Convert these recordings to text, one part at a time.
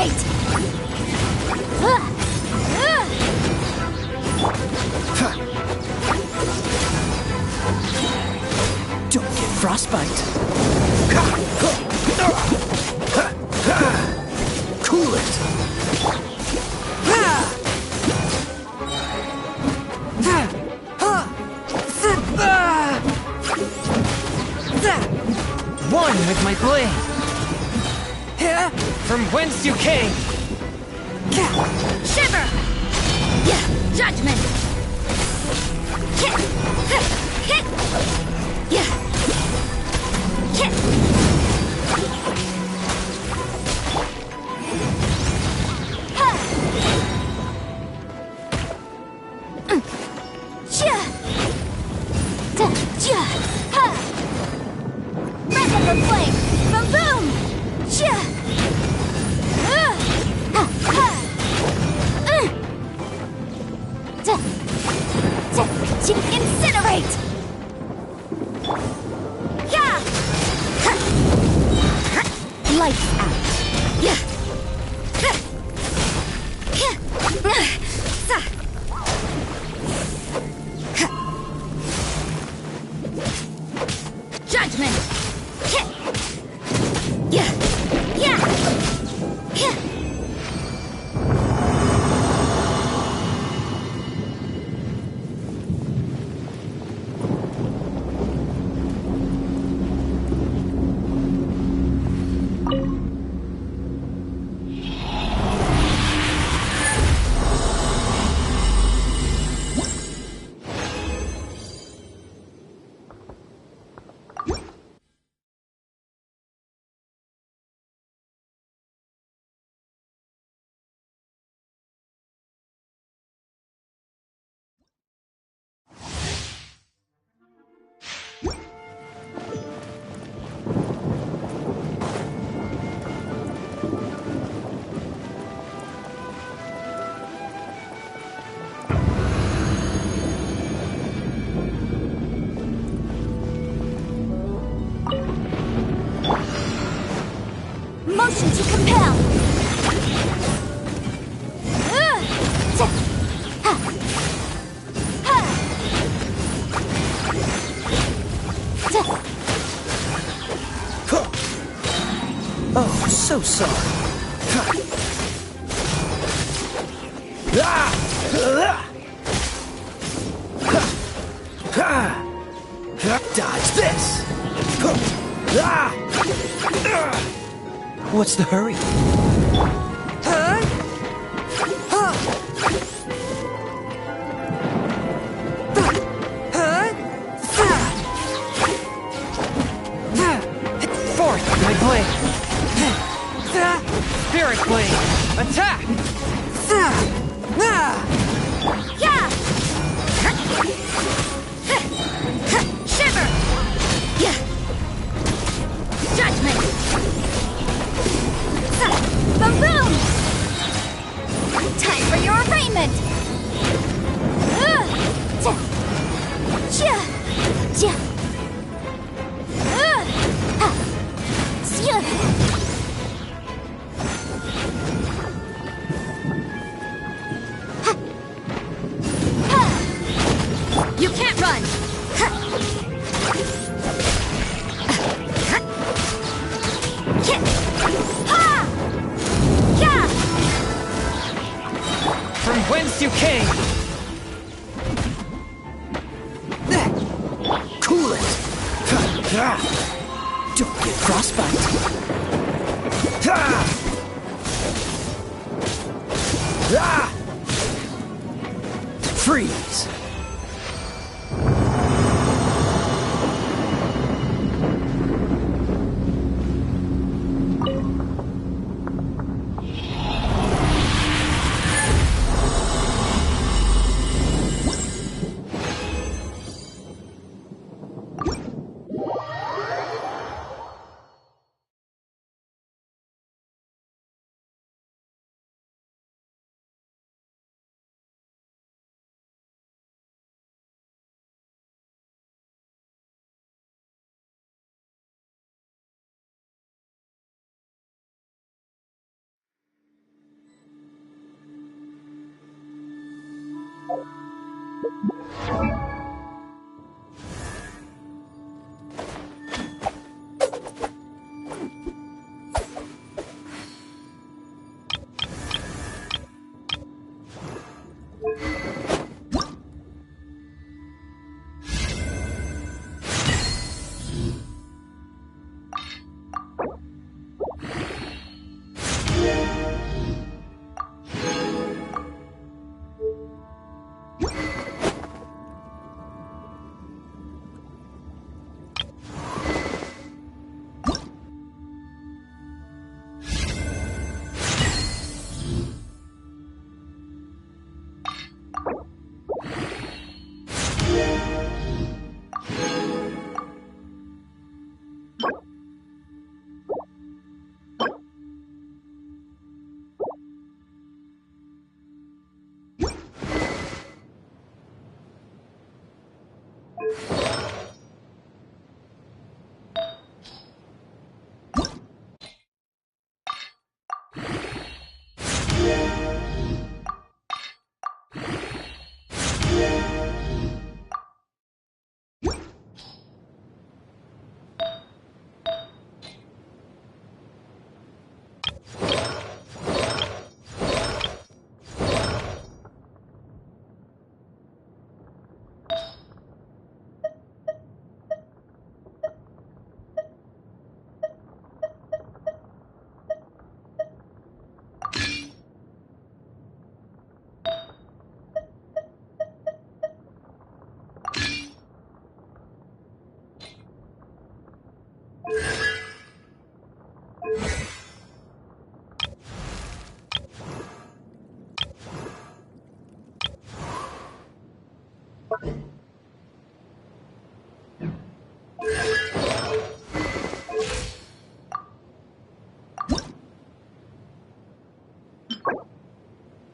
Incinerate! Don't get frostbite. Cool it. One with my blade. From whence you came. Shiver! Judgment! Breath of the flame! Boom boom! Incinerate! Lights out! Judgment! Motion to compel! Oh, so sorry. Dodge this! What's the hurry? Forth with my blade. Spirit blade. Attack! Shiver! Judgment! Boom boom! Time for your arraignment! You can't run! From whence you came. Cool it. Don't get frostbite. Freeze.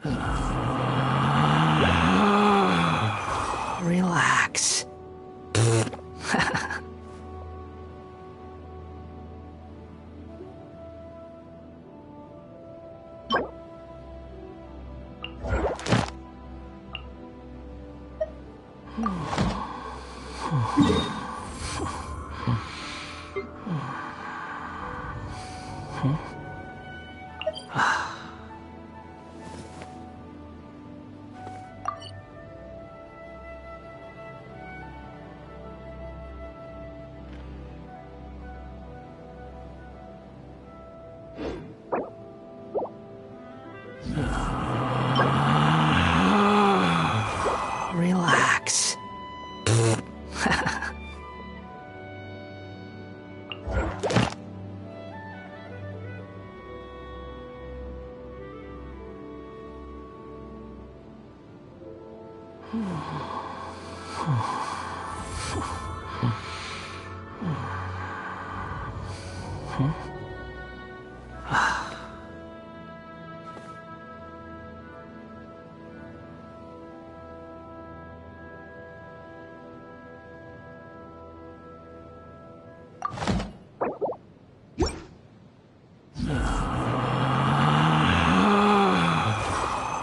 Relax. Relax.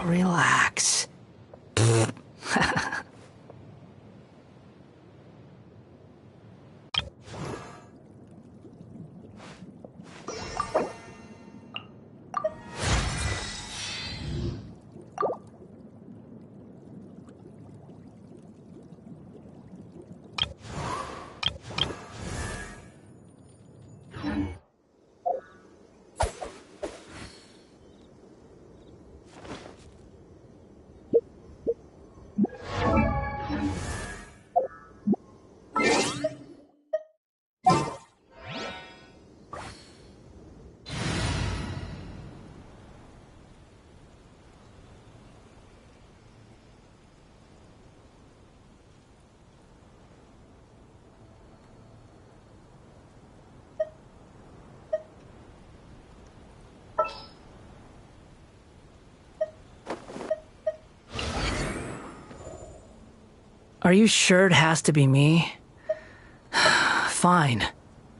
Relax. Are you sure it has to be me? Fine.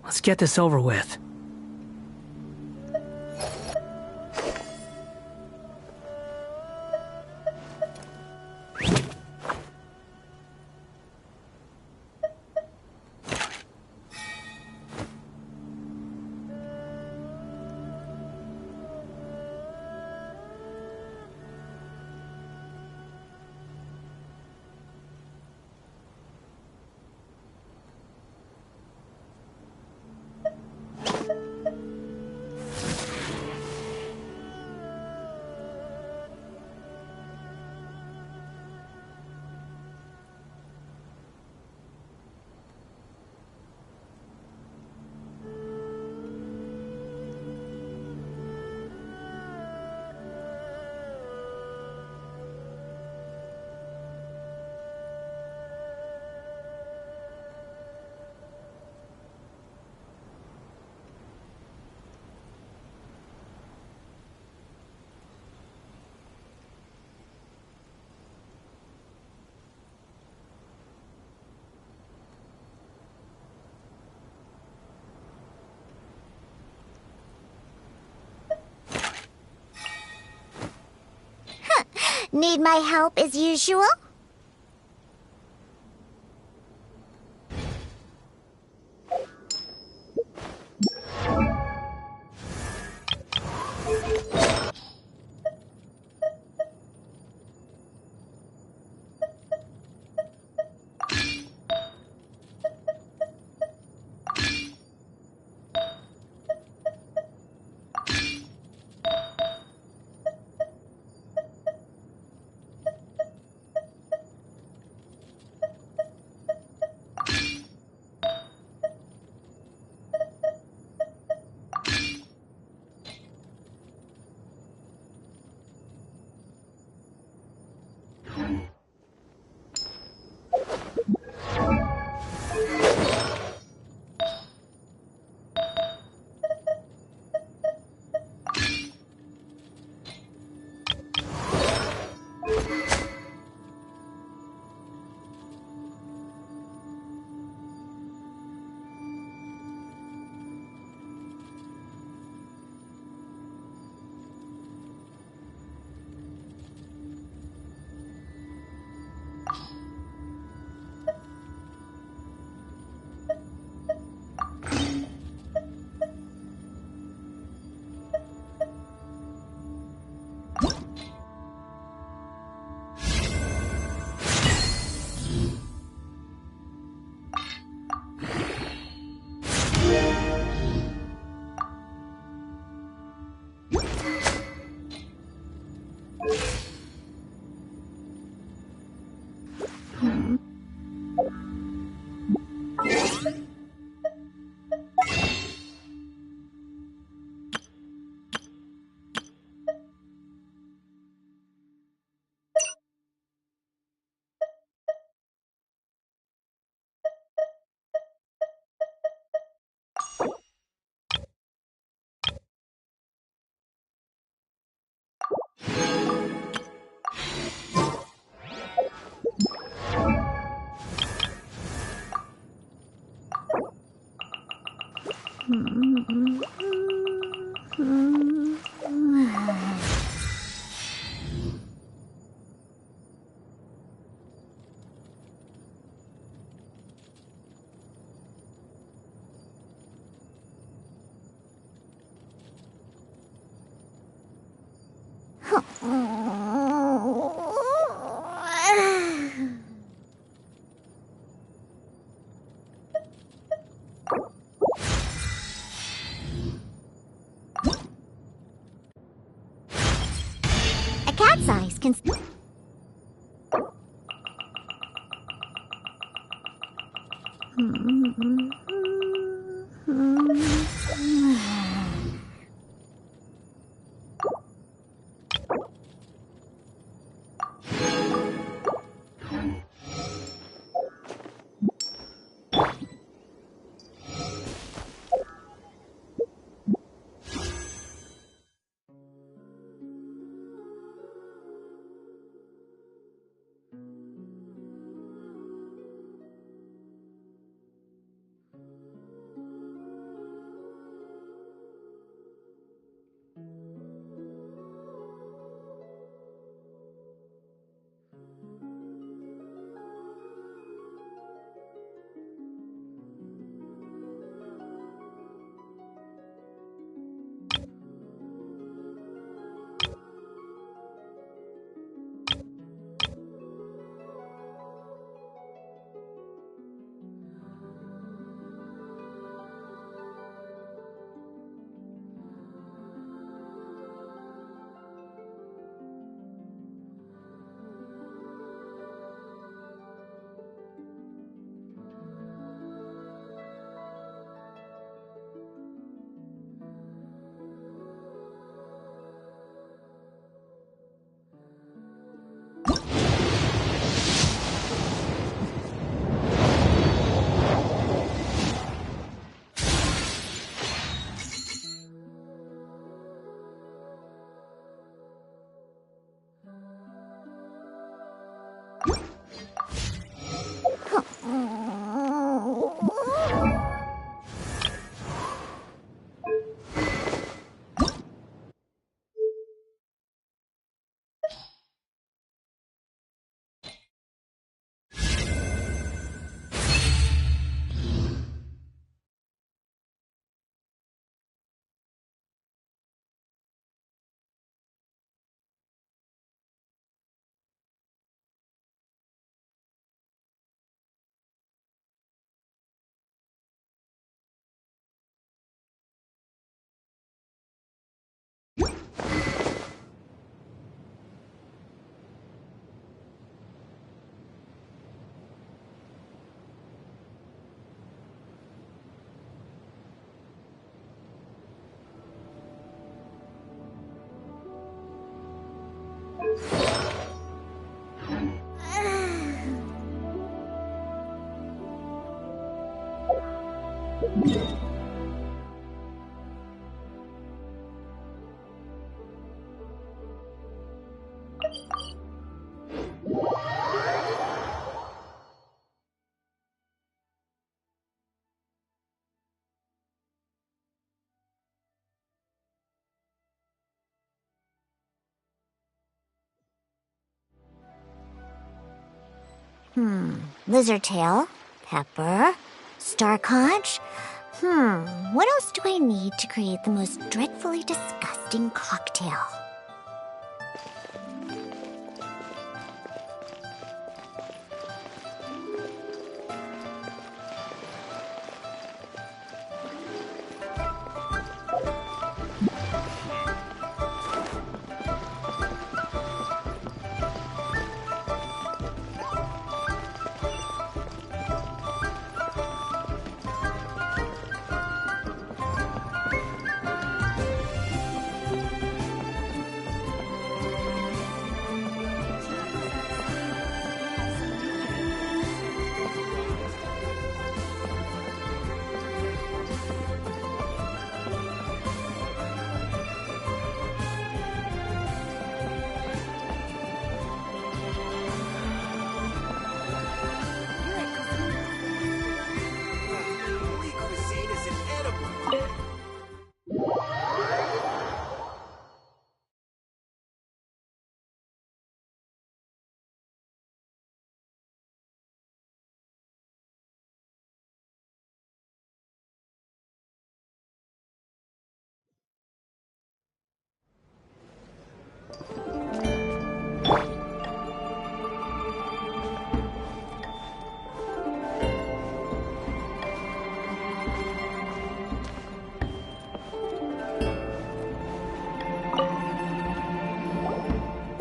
Let's get this over with. Need my help as usual? A cat's eyes can... Lizard tail, pepper, star conch. What else do I need to create the most dreadfully disgusting cocktail?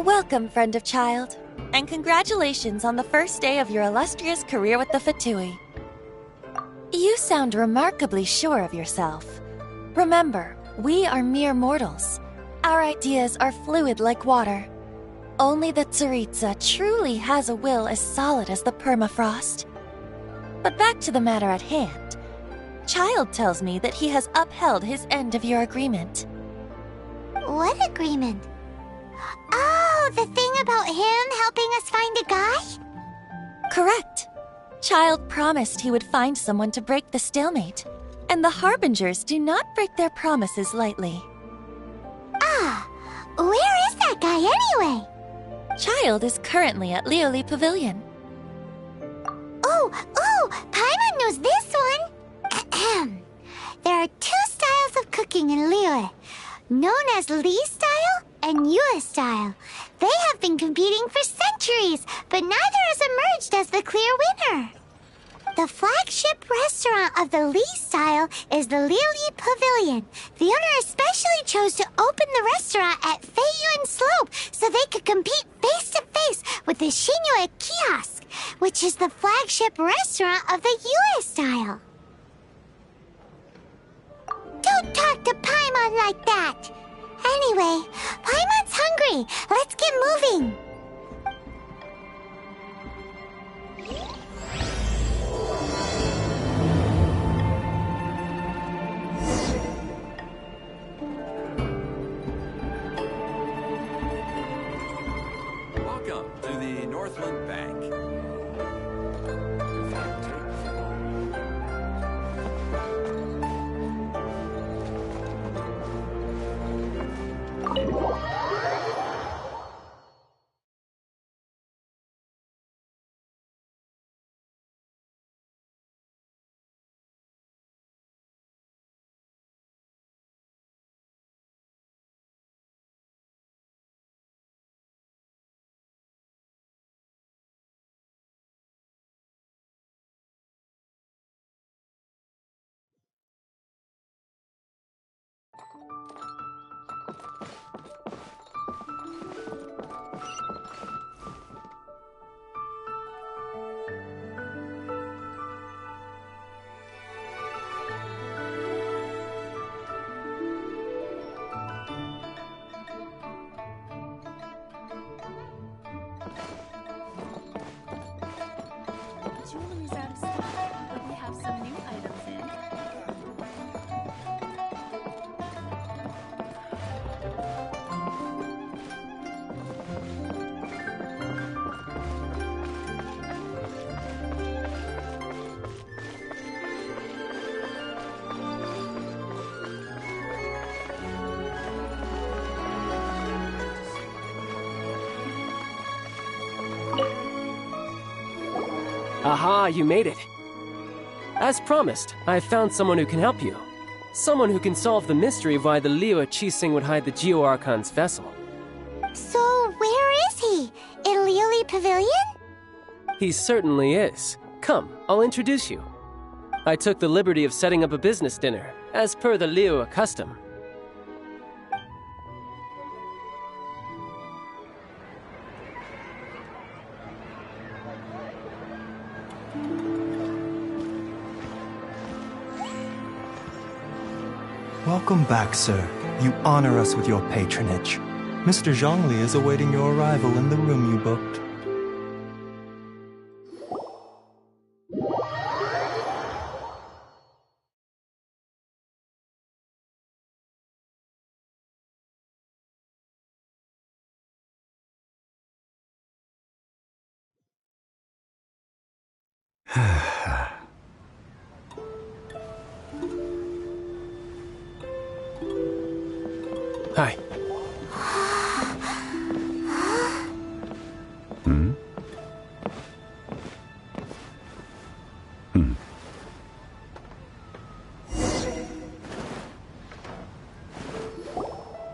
Welcome, friend of child, and congratulations on the first day of your illustrious career with the Fatui. You sound remarkably sure of yourself. Remember, we are mere mortals. Our ideas are fluid like water. Only the Tsaritsa truly has a will as solid as the permafrost. But back to the matter at hand. Child tells me that he has upheld his end of your agreement. What agreement? Oh, the thing about him helping us find a guy? Correct. Child promised he would find someone to break the stalemate, and the Harbingers do not break their promises lightly. Ah, where is that guy anyway? Child is currently at Lioli Pavilion. Oh, Paimon knows this one. There are two styles of cooking in Liyue, known as Li style and Yue style. They have been competing for centuries, but neither has emerged as the clear winner. The flagship restaurant of the Li style is the Lioli Pavilion. The owner especially chose to open the restaurant at Feiyuan Slope so they could compete face-to-face with the Shinyue Kiosk, which is the flagship restaurant of the Yue style. Don't talk to Paimon like that! Anyway, Paimon's hungry. Let's get moving. Welcome to the Northland Bank. Jewelry's out of stock, but we have some new items in. Aha, you made it. As promised, I found someone who can help you. Someone who can solve the mystery of why the Liyue Qixing would hide the Geo-Archon's vessel. So, where is he? In Lioli Pavilion? He certainly is. Come, I'll introduce you. I took the liberty of setting up a business dinner, as per the Liyue custom. Welcome back, sir. You honor us with your patronage. Mr. Zhongli is awaiting your arrival in the room you booked. Hi.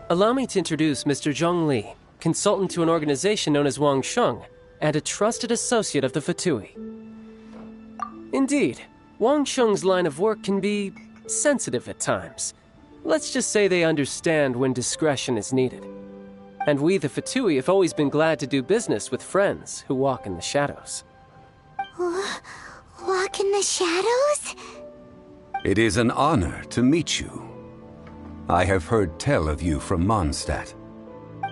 Allow me to introduce Mr. Zhong Li, consultant to an organization known as Wang Sheng, and a trusted associate of the Fatui. Indeed, Wang Sheng's line of work can be sensitive at times. Let's just say they understand when discretion is needed. And we, the Fatui, have always been glad to do business with friends who walk in the shadows. Walk in the shadows? It is an honor to meet you. I have heard tell of you from Mondstadt.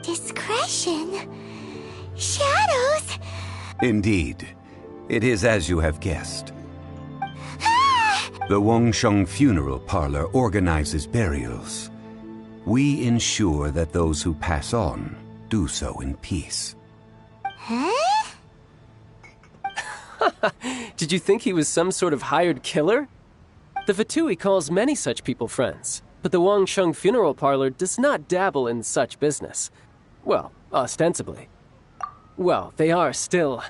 Discretion? Shadows? Indeed. It is as you have guessed. Ah! The Wangsheng Funeral Parlor organizes burials. We ensure that those who pass on do so in peace. Huh? Did you think he was some sort of hired killer? The Fatui calls many such people friends, but the Wangsheng Funeral Parlor does not dabble in such business. Well, ostensibly. Well, they are still...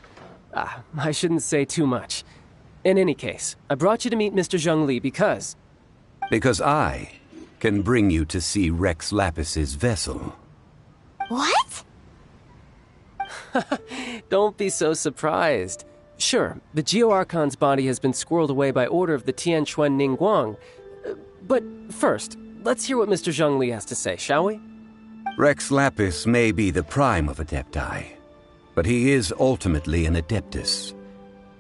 I shouldn't say too much. In any case, I brought you to meet Mr. Zhongli because... Because I can bring you to see Rex Lapis's vessel. What? Don't be so surprised. Sure, the Geo-Archon's body has been squirreled away by order of the Tianquan Ningguang. But first, let's hear what Mr. Zhongli has to say, shall we? Rex Lapis may be the prime of Adepti, but he is ultimately an Adeptus.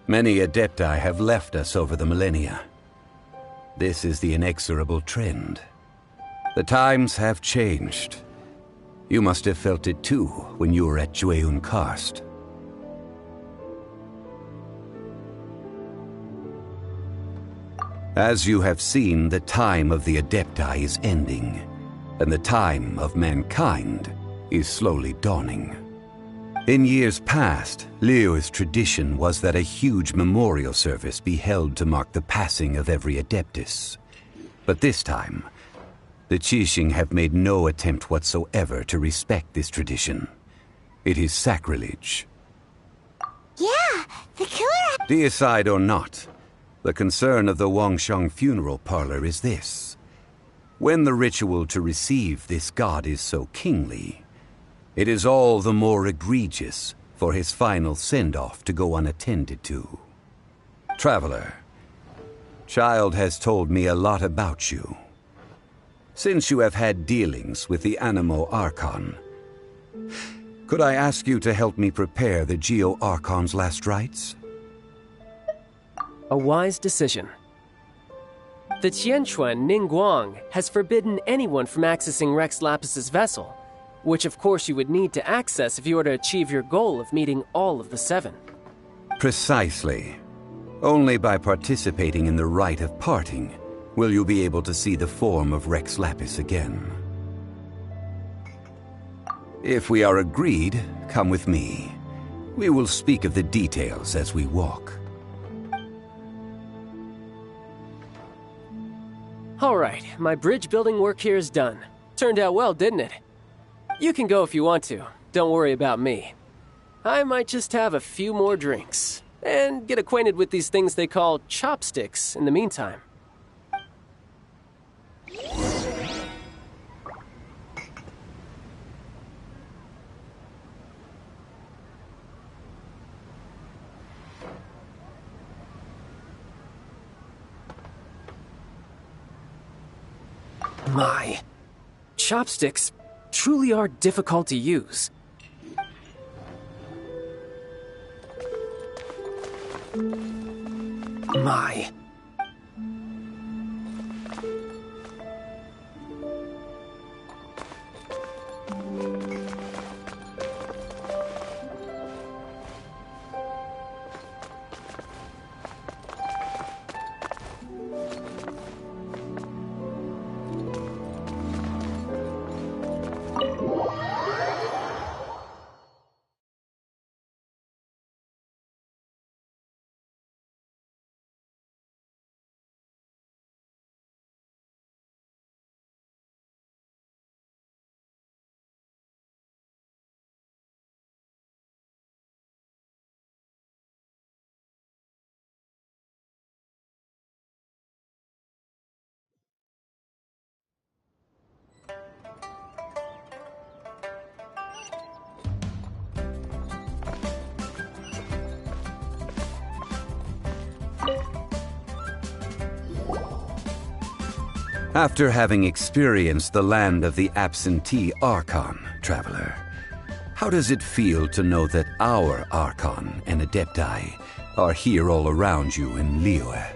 Many Adepti have left us over the millennia. This is the inexorable trend. The times have changed. You must have felt it too when you were at Jueyun Karst. As you have seen, the time of the Adepti is ending, and the time of mankind is slowly dawning. In years past, Liyue's tradition was that a huge memorial service be held to mark the passing of every Adeptus. But this time, the Qixing have made no attempt whatsoever to respect this tradition. It is sacrilege. Yeah, the killer... Deicide or not, the concern of the Wangsheng Funeral Parlor is this. When the ritual to receive this god is so kingly, it is all the more egregious for his final send-off to go unattended to. Traveler, Child has told me a lot about you. Since you have had dealings with the Animo Archon, could I ask you to help me prepare the Geo-Archon's last rites? A wise decision. The Tianquan Ningguang has forbidden anyone from accessing Rex Lapis's vessel, which of course you would need to access if you were to achieve your goal of meeting all of the seven. Precisely. Only by participating in the rite of parting will you be able to see the form of Rex Lapis again. If we are agreed, come with me. We will speak of the details as we walk. All right, my bridge building work here is done. Turned out well, didn't it? You can go if you want to. Don't worry about me. I might just have a few more drinks and get acquainted with these things they call chopsticks in the meantime. My, chopsticks truly are difficult to use. My. After having experienced the land of the absentee Archon, Traveler, How does it feel to know that our Archon and Adepti are here all around you in Liyue?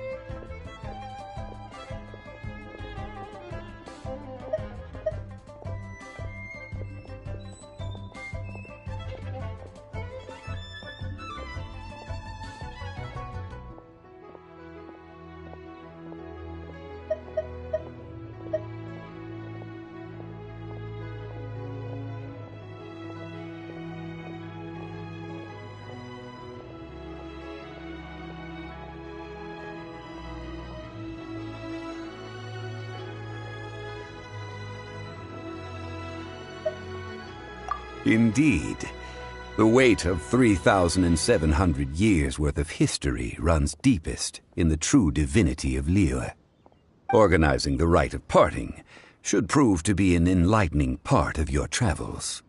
Indeed. The weight of 3,700 years' worth of history runs deepest in the true divinity of Liyue. Organizing the rite of parting should prove to be an enlightening part of your travels.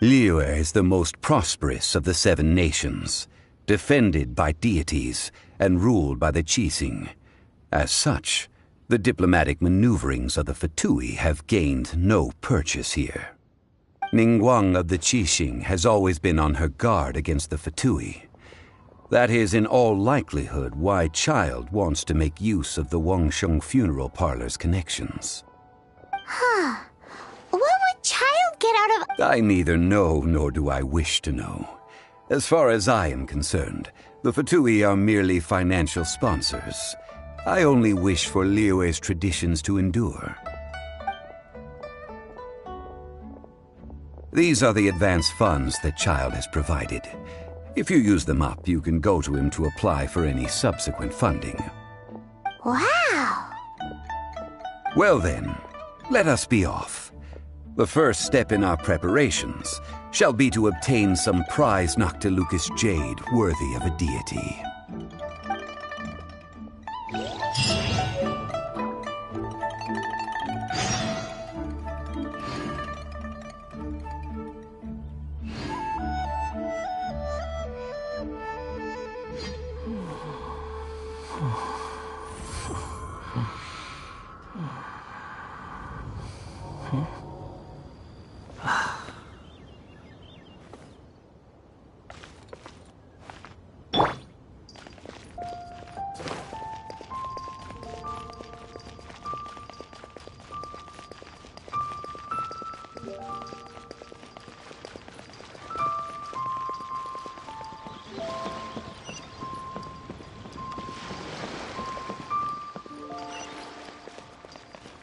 Liyue is the most prosperous of the 7 nations, defended by deities and ruled by the Qixing. As such, the diplomatic maneuverings of the Fatui have gained no purchase here. Ningguang of the Qixing has always been on her guard against the Fatui. That is in all likelihood why Child wants to make use of the Wangsheng funeral parlor's connections. Huh. What would Child get out of... I neither know nor do I wish to know. As far as I am concerned, the Fatui are merely financial sponsors. I only wish for Liyue's traditions to endure. These are the advance funds that Child has provided. If you use them up, you can go to him to apply for any subsequent funding. Wow! Well then, let us be off. The first step in our preparations shall be to obtain some prize Noctilucous jade worthy of a deity.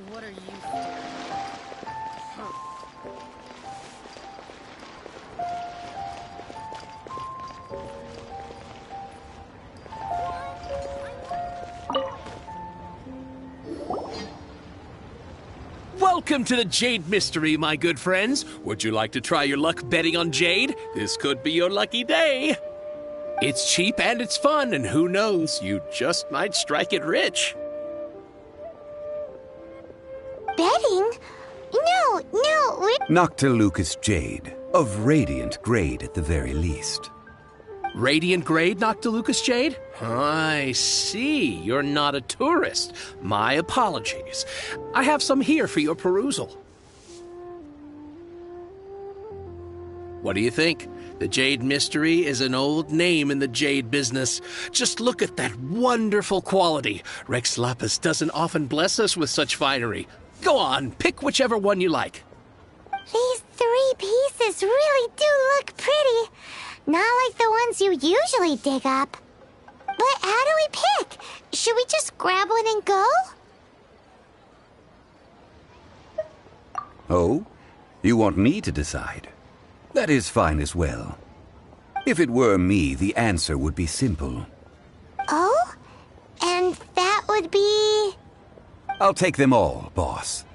What are you Welcome to the Jade Mystery, my good friends. Would you like to try your luck betting on Jade? This could be your lucky day. It's cheap and it's fun, and who knows, you just might strike it rich. Betting? No, Noctilucous jade, of radiant grade at the very least. Radiant grade, Noctilucous jade? I see. You're not a tourist. My apologies. I have some here for your perusal. What do you think? The Jade Mystery is an old name in the jade business. Just look at that wonderful quality. Rex Lapis doesn't often bless us with such finery. Go on, pick whichever one you like. These 3 pieces really do look pretty. Not like the ones you usually dig up. But how do we pick? Should we just grab one and go? Oh? You want me to decide? That is fine as well. If it were me, the answer would be simple. Oh? And that would be... I'll take them all, boss.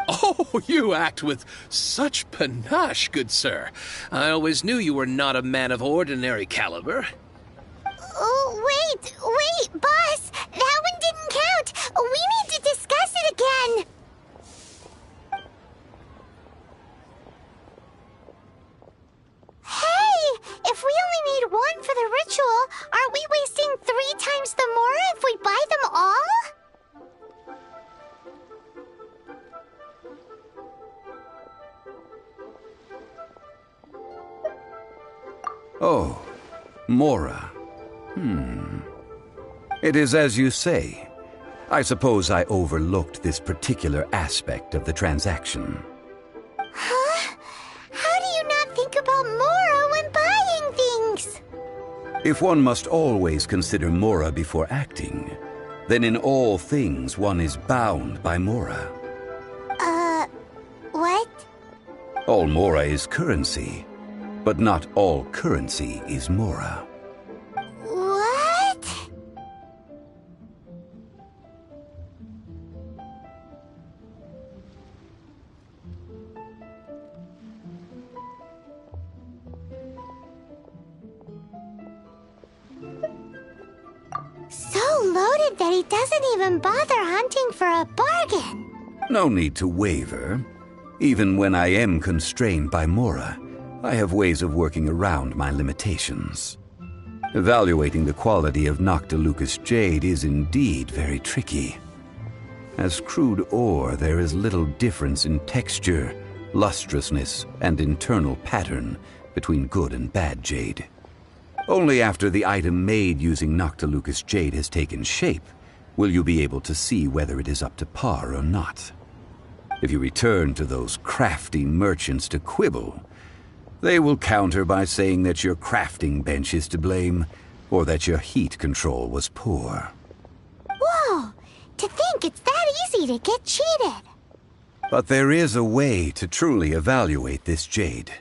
Oh, you act with such panache, good sir. I always knew you were not a man of ordinary caliber. Oh, wait, boss! That one didn't count! We need to discuss it again! Hey! If we only need one for the ritual, aren't we wasting 3 times the more if we buy them all? Oh, Mora. It is as you say. I suppose I overlooked this particular aspect of the transaction. Huh? How do you not think about Mora when buying things? If one must always consider Mora before acting, then in all things one is bound by Mora. What? All Mora is currency, but not all currency is Mora. What? So loaded that he doesn't even bother hunting for a bargain. No need to waver. Even when I am constrained by Mora, I have ways of working around my limitations. Evaluating the quality of Noctilucous jade is indeed very tricky. As crude ore, there is little difference in texture, lustrousness, and internal pattern between good and bad jade. Only after the item made using Noctilucous jade has taken shape will you be able to see whether it is up to par or not. If you return to those crafty merchants to quibble, they will counter by saying that your crafting bench is to blame, or that your heat control was poor. Whoa! To think it's that easy to get cheated. But there is a way to truly evaluate this jade,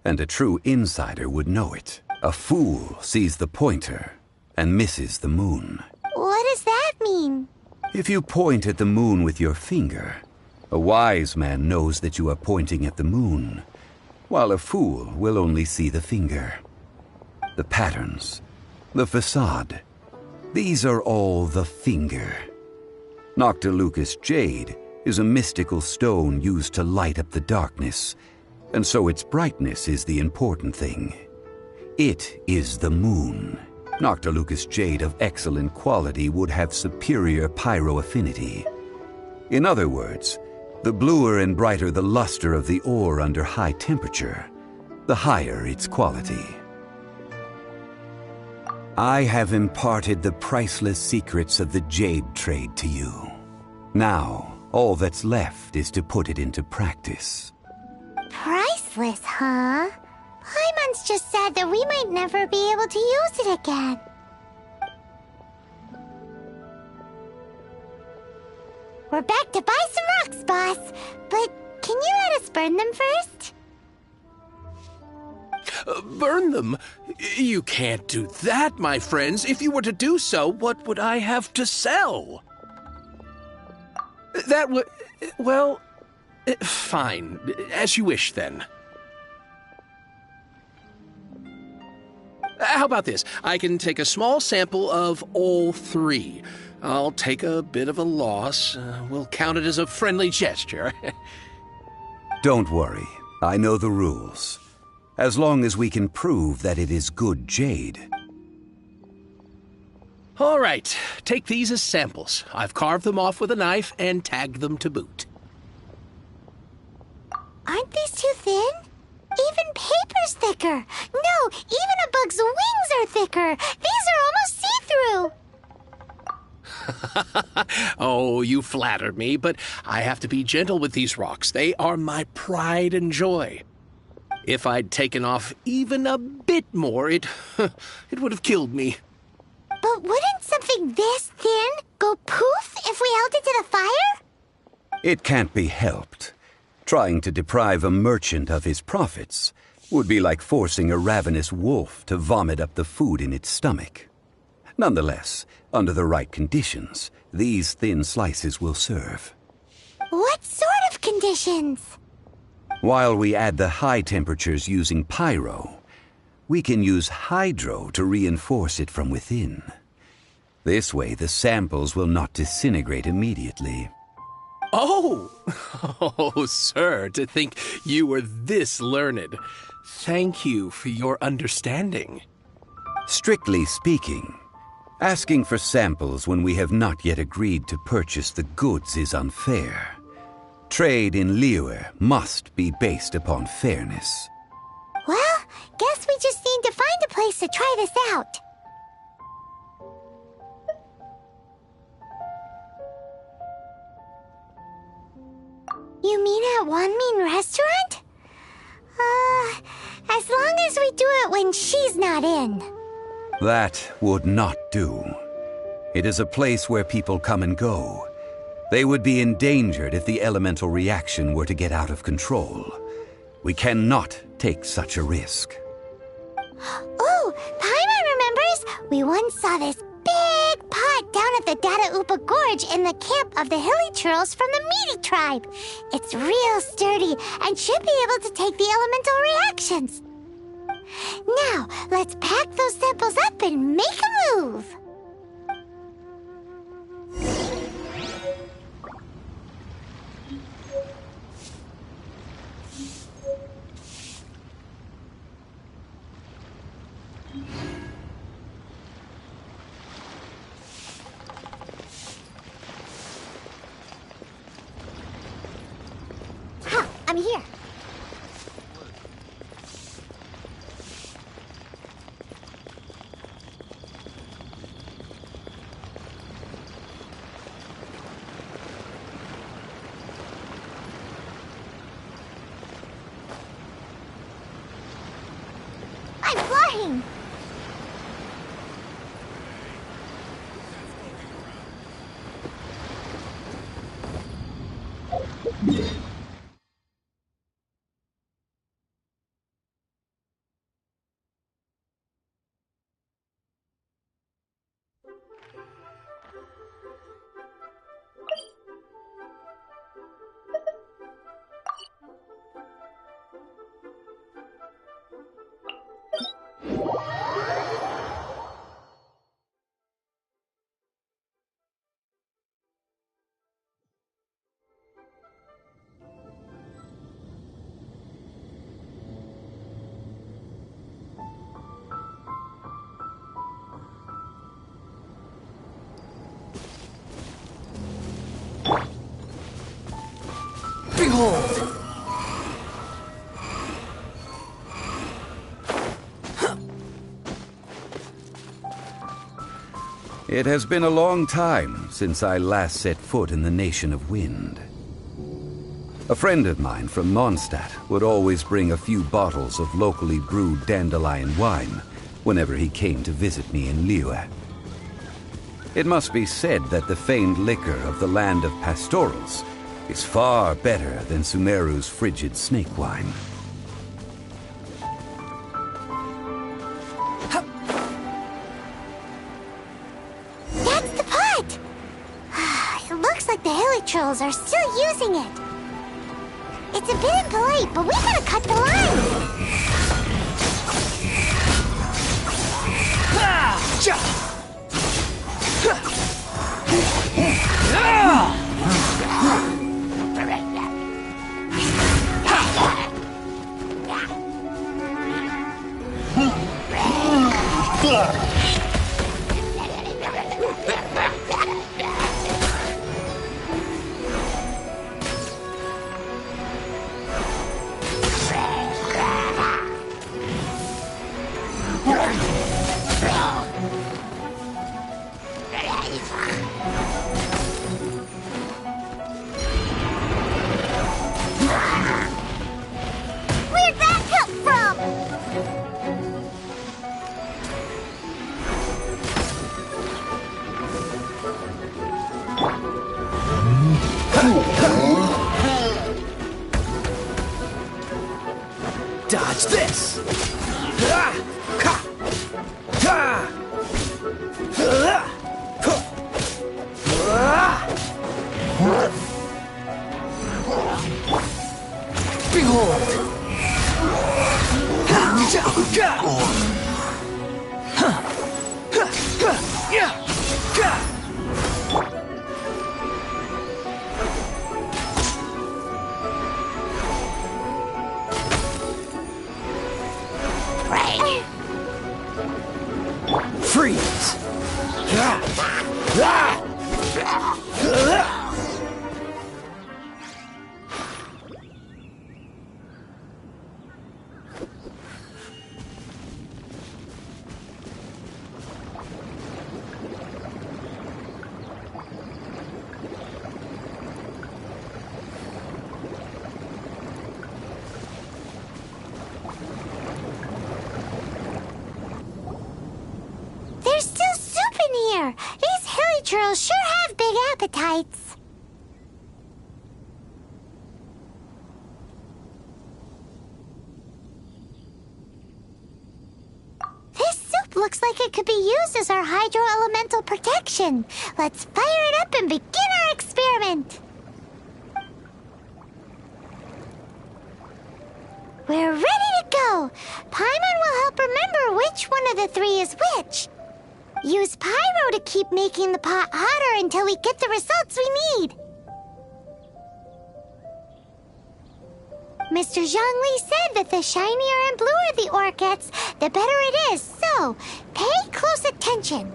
and a true insider would know it. A fool sees the pointer and misses the moon. What does that mean? If you point at the moon with your finger, a wise man knows that you are pointing at the moon, while a fool will only see the finger. The patterns, the facade, these are all the finger. Noctilucous jade is a mystical stone used to light up the darkness, and so its brightness is the important thing. It is the moon. Noctilucous jade of excellent quality would have superior pyroaffinity. In other words, the bluer and brighter the luster of the ore under high temperature, the higher its quality. I have imparted the priceless secrets of the jade trade to you. Now, all that's left is to put it into practice. Priceless, huh? Paimon's just said that we might never be able to use it again. We're back to buy some rocks, boss. But can you let us burn them first? Burn them? You can't do that, my friends. If you were to do so, what would I have to sell? That would... well... fine. As you wish, then. How about this? I can take a small sample of all three. I'll take a bit of a loss. We'll count it as a friendly gesture. Don't worry. I know the rules. As long as we can prove that it is good jade. All right. Take these as samples. I've carved them off with a knife and tagged them to boot. Aren't these too thin? Even paper's thicker. No, even a bug's wings are thicker. These are almost see-through. Oh, you flatter me, but I have to be gentle with these rocks. They are my pride and joy. If I'd taken off even a bit more, it would have killed me. But wouldn't something this thin go poof if we held it to the fire? It can't be helped. Trying to deprive a merchant of his profits would be like forcing a ravenous wolf to vomit up the food in its stomach. Nonetheless, under the right conditions, these thin slices will serve. What sort of conditions? While we add the high temperatures using pyro, we can use hydro to reinforce it from within. This way, the samples will not disintegrate immediately. Oh! Oh, sir, to think you were this learned. Thank you for your understanding. Strictly speaking, asking for samples when we have not yet agreed to purchase the goods is unfair. Trade in Liyue must be based upon fairness. Well, guess we just need to find a place to try this out. You mean at Wanmin Restaurant? As long as we do it when she's not in. That would not do. It is a place where people come and go. They would be endangered if the elemental reaction were to get out of control. We cannot take such a risk. Oh, Paimon remembers! We once saw this big pot down at the Data Upa Gorge in the camp of the hilly churls from the Meaty tribe. It's real sturdy and should be able to take the elemental reactions. Now, let's pack those samples up and make a move! Ha! I'm here. I'm flying! Behold! It has been a long time since I last set foot in the Nation of Wind. A friend of mine from Mondstadt would always bring a few bottles of locally brewed dandelion wine whenever he came to visit me in Liyue. It must be said that the famed liquor of the land of pastorals is far better than Sumeru's frigid snake wine. That's the pot! It looks like the hilly trolls are still using it. It's a bit impolite, but we gotta cut the line! Where'd that come from? Dodge this! Behold! Freeze! churls sure have big appetites. This soup looks like it could be used as our hydro-elemental protection. Let's fire it up and begin our experiment. We're ready to go. Paimon will help remember which one of the three is which. Use pyro to keep making the pot hotter until we get the results we need. Mr. Zhongli said that the shinier and bluer the ore gets, the better it is, so pay close attention.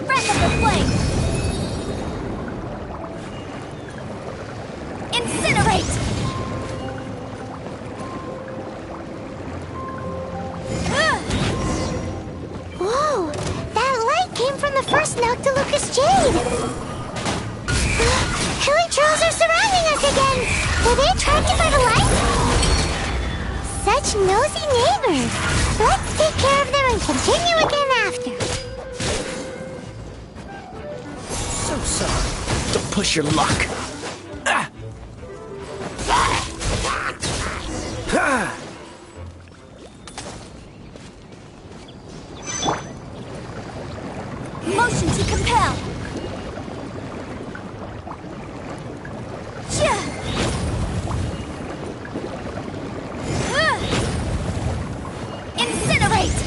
Breath of the flame! Incinerate! Whoa! That light came from the first Noctilucous Jade! Hilly trolls are surrounding us again! Were they attracted by the light? Such nosy neighbors! Let's take care of them and continue again after. So sorry. Don't push your luck. Ah! Ah! Motion to compel! Incinerate!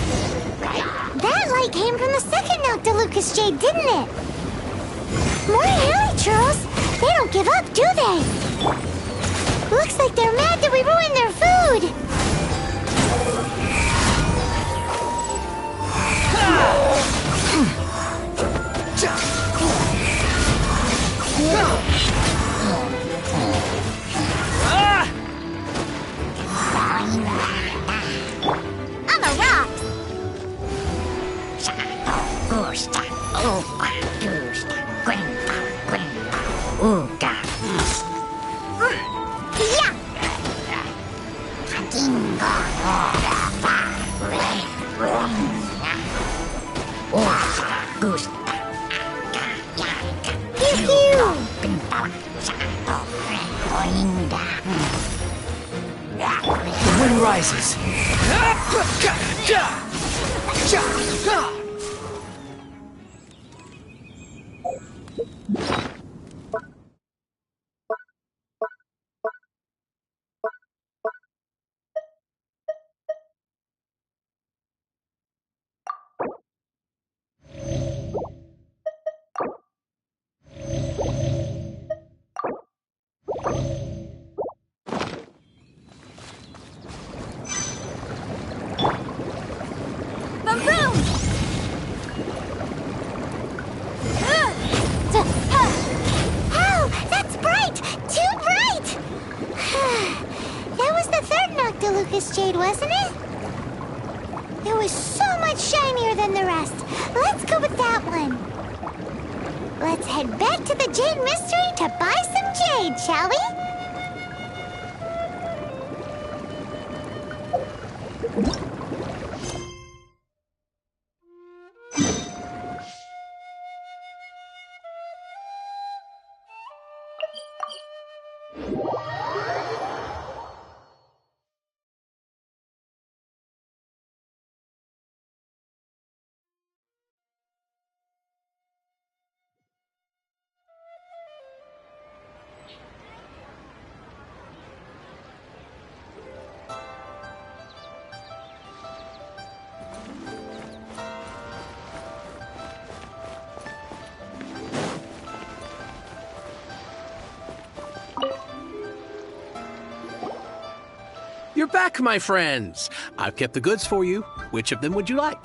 That light came from the second Noctilucous Jade, didn't it? More hilly trolls! They don't give up, do they? Looks like they're mad that we ruined their food! I'm a rock! The wind rises. Oh, that's bright! Too bright! That was the third Noctilucous Jade, wasn't it? It was so much shinier than the rest. Let's go with that one. Let's head back to the Jade Mystery to buy some jade, shall we? You're back, my friends. I've kept the goods for you. Which of them would you like?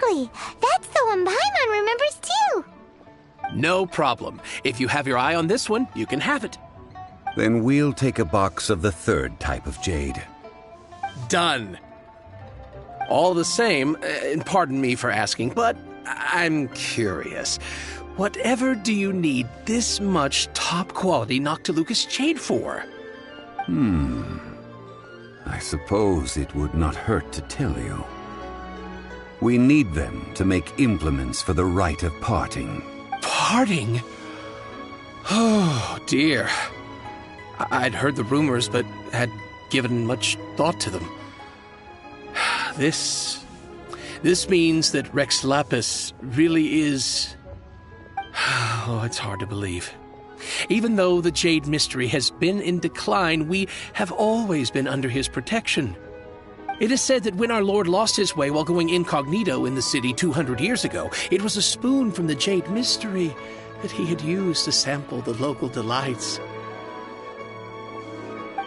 Exactly! That's the one Paimon remembers too! No problem. If you have your eye on this one, you can have it. Then we'll take a box of the third type of jade. Done. All the same, and pardon me for asking, but I'm curious. Whatever do you need this much top-quality Noctilucous jade for? I suppose it would not hurt to tell you. We need them to make implements for the rite of parting. Parting? Oh, dear. I'd heard the rumors, but had given much thought to them. This means that Rex Lapis really is... Oh, it's hard to believe. Even though the Jade Mystery has been in decline, we have always been under his protection. It is said that when our Lord lost his way while going incognito in the city 200 years ago, it was a spoon from the Jade Mystery that he had used to sample the local delights.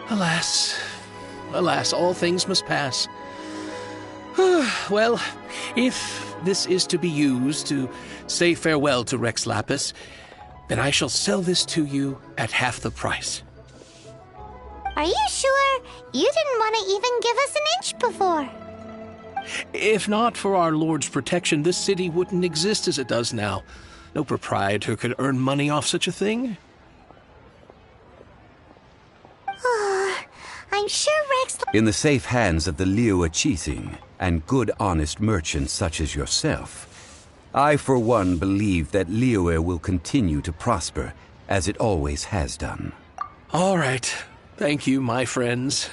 Alas, all things must pass. Well, if this is to be used to say farewell to Rex Lapis, then I shall sell this to you at half the price. Are you sure? You didn't want to even give us an inch before. If not for our Lord's protection, this city wouldn't exist as it does now. No proprietor could earn money off such a thing. I'm sure Rex... In the safe hands of the Liyue Qixing and good honest merchants such as yourself, I for one believe that Liyue will continue to prosper as it always has done. All right. Thank you, my friends.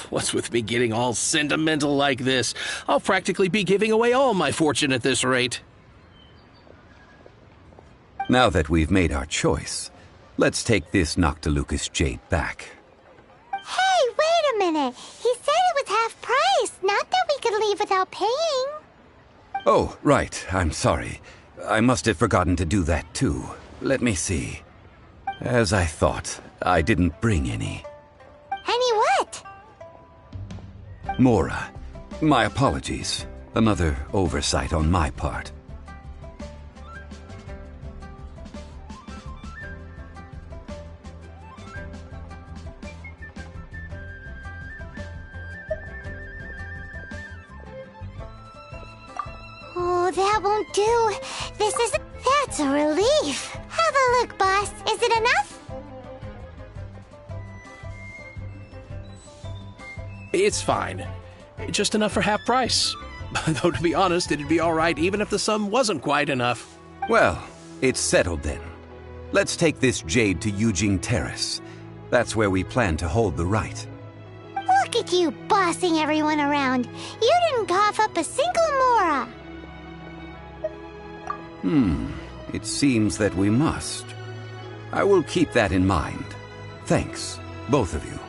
What's with me getting all sentimental like this? I'll practically be giving away all my fortune at this rate. Now that we've made our choice, let's take this Noctilucous jade back. Hey, wait a minute. He said it was half price, not that we could leave without paying. Oh, right. I'm sorry. I must have forgotten to do that too. Let me see. As I thought, I didn't bring any. Any what? Mora, my apologies. Another oversight on my part. Oh, that won't do. That's a relief. Have a look, boss. Is it enough? It's fine. Just enough for half price. Though, to be honest, it'd be all right even if the sum wasn't quite enough. Well, it's settled then. Let's take this jade to Yujing Terrace. That's where we plan to hold the rite. Look at you bossing everyone around. You didn't cough up a single Mora. It seems that we must. I will keep that in mind. Thanks, both of you.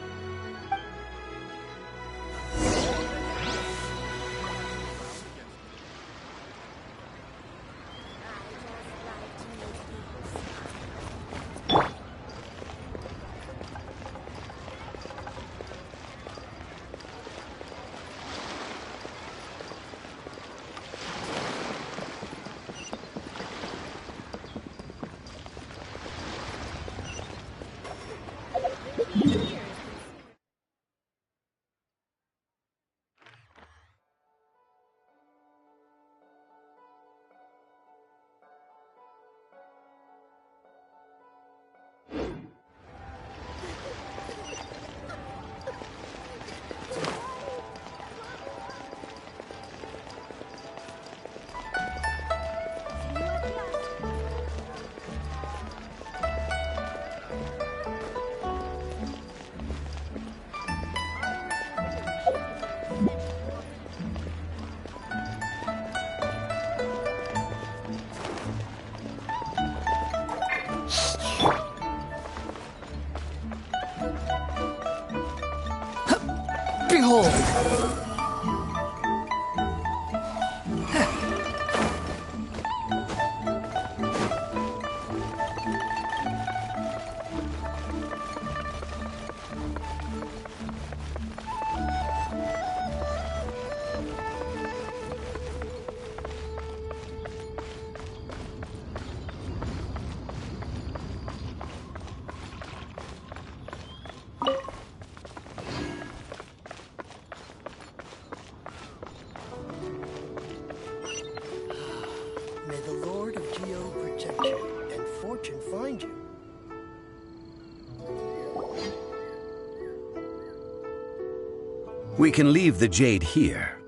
We can leave the jade here.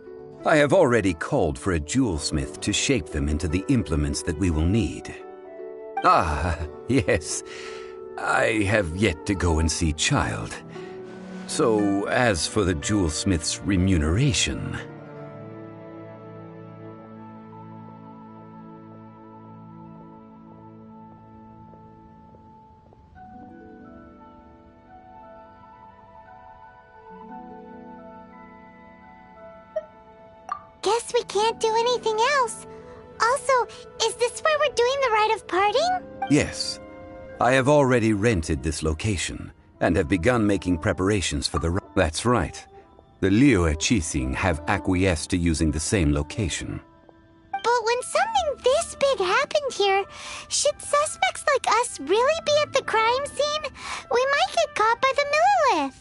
I have already called for a jewelsmith to shape them into the implements that we will need. Ah, yes. I have yet to go and see Child. So, as for the jewelsmith's remuneration... Guess we can't do anything else. Also, is this where we're doing the rite of parting? Yes. I have already rented this location, and have begun making preparations for the... That's right. The Liyue Qixing have acquiesced to using the same location. But when something this big happened here, should suspects like us really be at the crime scene? We might get caught by the Millilith.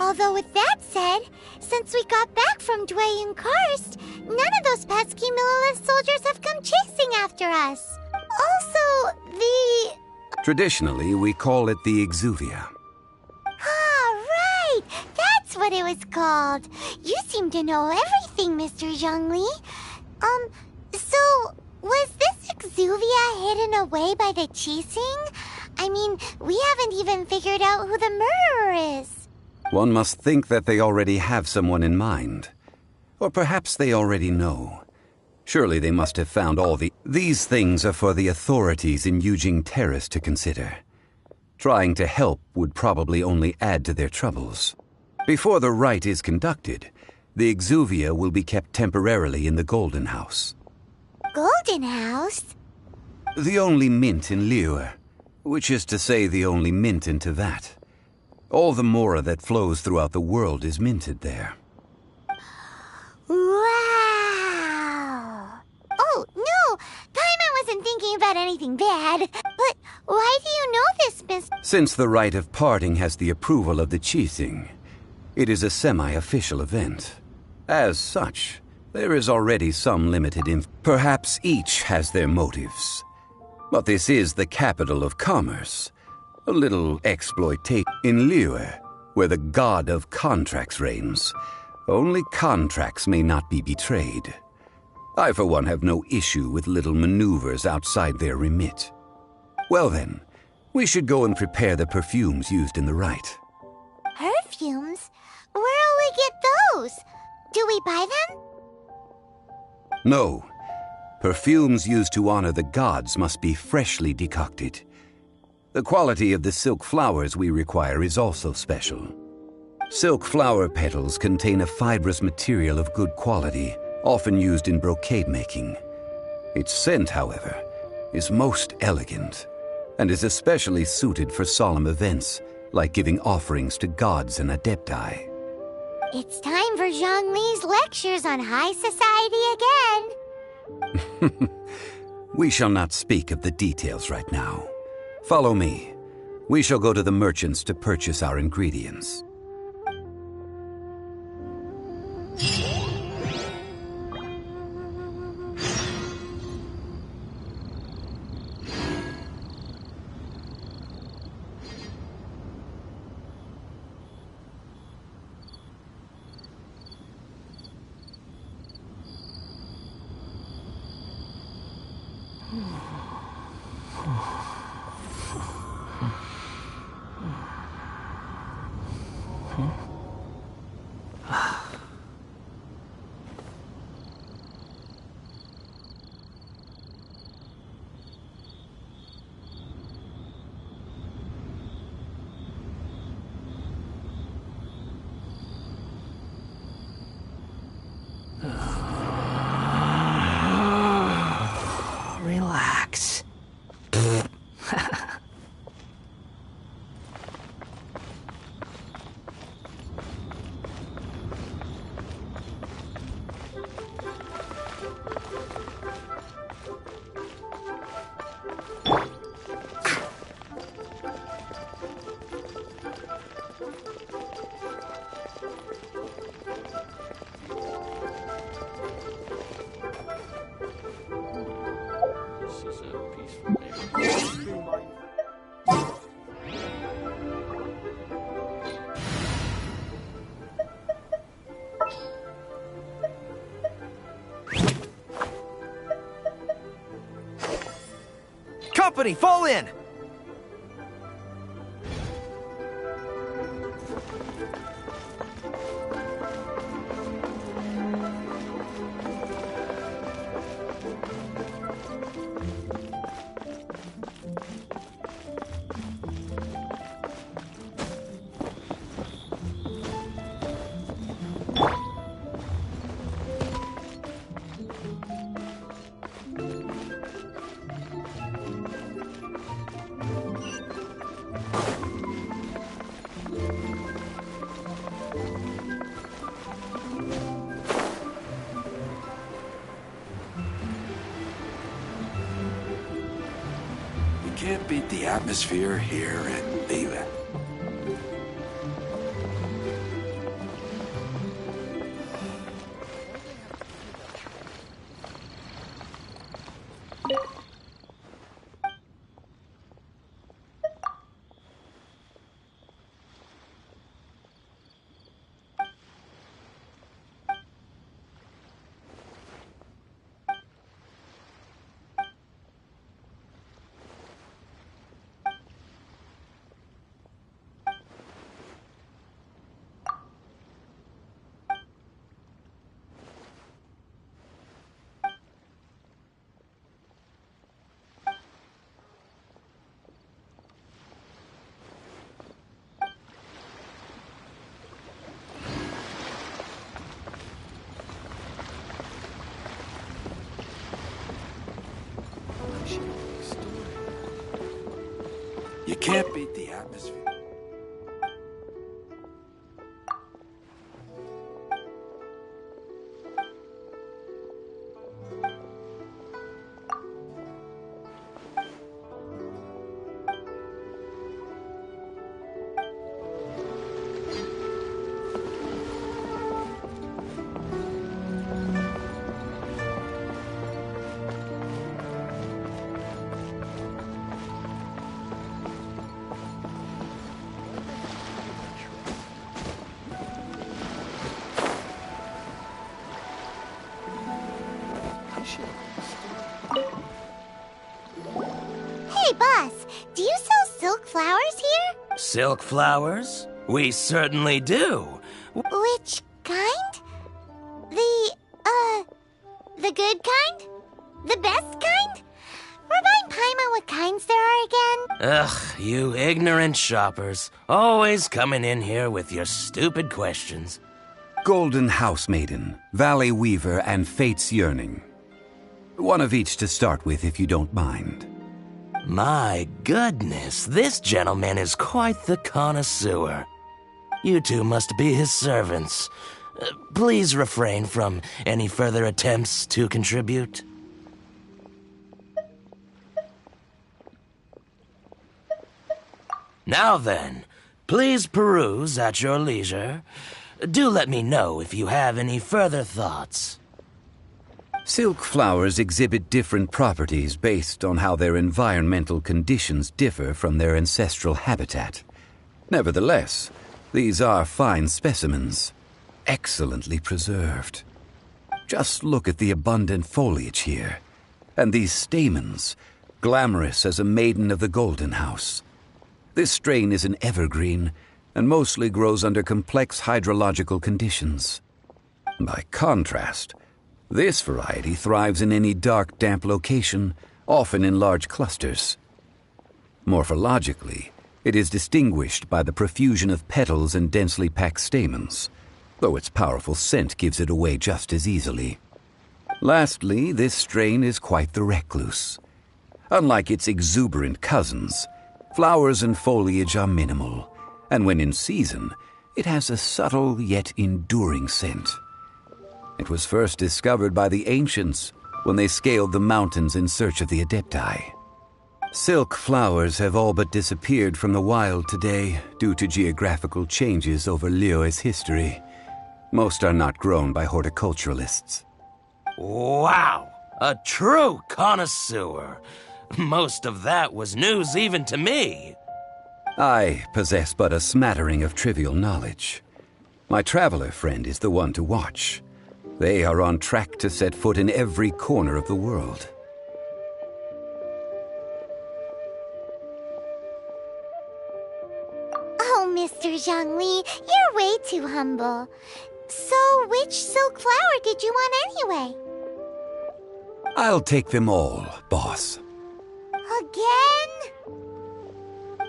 Although with that said, since we got back from Dwayne Karst, none of those pesky Millilith soldiers have come chasing after us. Also, the... Traditionally, we call it the Exuvia. Ah, right! That's what it was called. You seem to know everything, Mr. Zhongli. So, was this Exuvia hidden away by the Qixing? I mean, we haven't even figured out who the murderer is. One must think that they already have someone in mind. Or perhaps they already know. Surely they must have found all the... These things are for the authorities in Yujing Terrace to consider. Trying to help would probably only add to their troubles. Before the rite is conducted, the Exuvia will be kept temporarily in the Golden House. Golden House? The only mint in Liyue, which is to say the only mint in Teyvat. All the mora that flows throughout the world is minted there. Wow! Oh, no! Paimon wasn't thinking about anything bad. But why do you know this, Miss... Since the rite of parting has the approval of the Qixing, it is a semi-official event. As such, there is already some limited Perhaps each has their motives. But this is the capital of commerce. A little exploitation. In Liyue, where the god of contracts reigns, only contracts may not be betrayed. I, for one, have no issue with little maneuvers outside their remit. Well then, we should go and prepare the perfumes used in the rite. Perfumes? Where'll we get those? Do we buy them? No. Perfumes used to honor the gods must be freshly decocted. The quality of the silk flowers we require is also special. Silk flower petals contain a fibrous material of good quality, often used in brocade making. Its scent, however, is most elegant, and is especially suited for solemn events, like giving offerings to gods and adepti. It's time for Zhongli's lectures on high society again. We shall not speak of the details right now. Follow me. We shall go to the merchants to purchase our ingredients. company! Fall in! Can't beat the atmosphere here at Leland. You can't beat the atmosphere. Hey, boss, do you sell silk flowers here? Silk flowers? We certainly do. Which kind? The good kind? The best kind? Remind Paimon what kinds there are again? Ugh, you ignorant shoppers. Always coming in here with your stupid questions. Golden Housemaiden, Valley Weaver, and Fate's Yearning. One of each to start with, if you don't mind. My goodness, this gentleman is quite the connoisseur. You two must be his servants. Please refrain from any further attempts to contribute. Now then, please peruse at your leisure. Do let me know if you have any further thoughts. Silk flowers exhibit different properties based on how their environmental conditions differ from their ancestral habitat. Nevertheless, these are fine specimens, excellently preserved. Just look at the abundant foliage here, and these stamens, glamorous as a maiden of the Golden House. This strain is an evergreen, and mostly grows under complex hydrological conditions. By contrast, this variety thrives in any dark, damp location, often in large clusters. Morphologically, it is distinguished by the profusion of petals and densely packed stamens, though its powerful scent gives it away just as easily. Lastly, this strain is quite the recluse. Unlike its exuberant cousins, flowers and foliage are minimal, and when in season, it has a subtle yet enduring scent. It was first discovered by the ancients when they scaled the mountains in search of the Adepti. Silk flowers have all but disappeared from the wild today due to geographical changes over Liyue's history. Most are not grown by horticulturalists. Wow! A true connoisseur! Most of that was news even to me. I possess but a smattering of trivial knowledge. My traveler friend is the one to watch. They are on track to set foot in every corner of the world. Mr. Zhongli. You're way too humble. So, which silk flower did you want anyway? I'll take them all, boss. Again?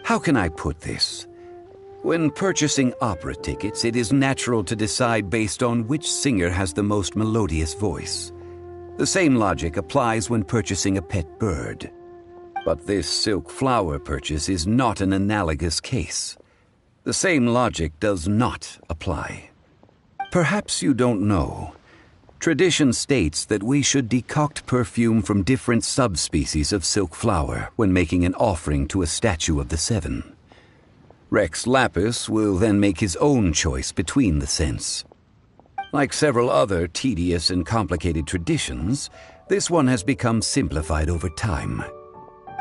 How can I put this? When purchasing opera tickets, it is natural to decide based on which singer has the most melodious voice. The same logic applies when purchasing a pet bird. But this silk flower purchase is not an analogous case. The same logic does not apply. Perhaps you don't know. Tradition states that we should decoct perfume from different subspecies of silk flower when making an offering to a statue of the seven. Rex Lapis will then make his own choice between the scents. Like several other tedious and complicated traditions, this one has become simplified over time.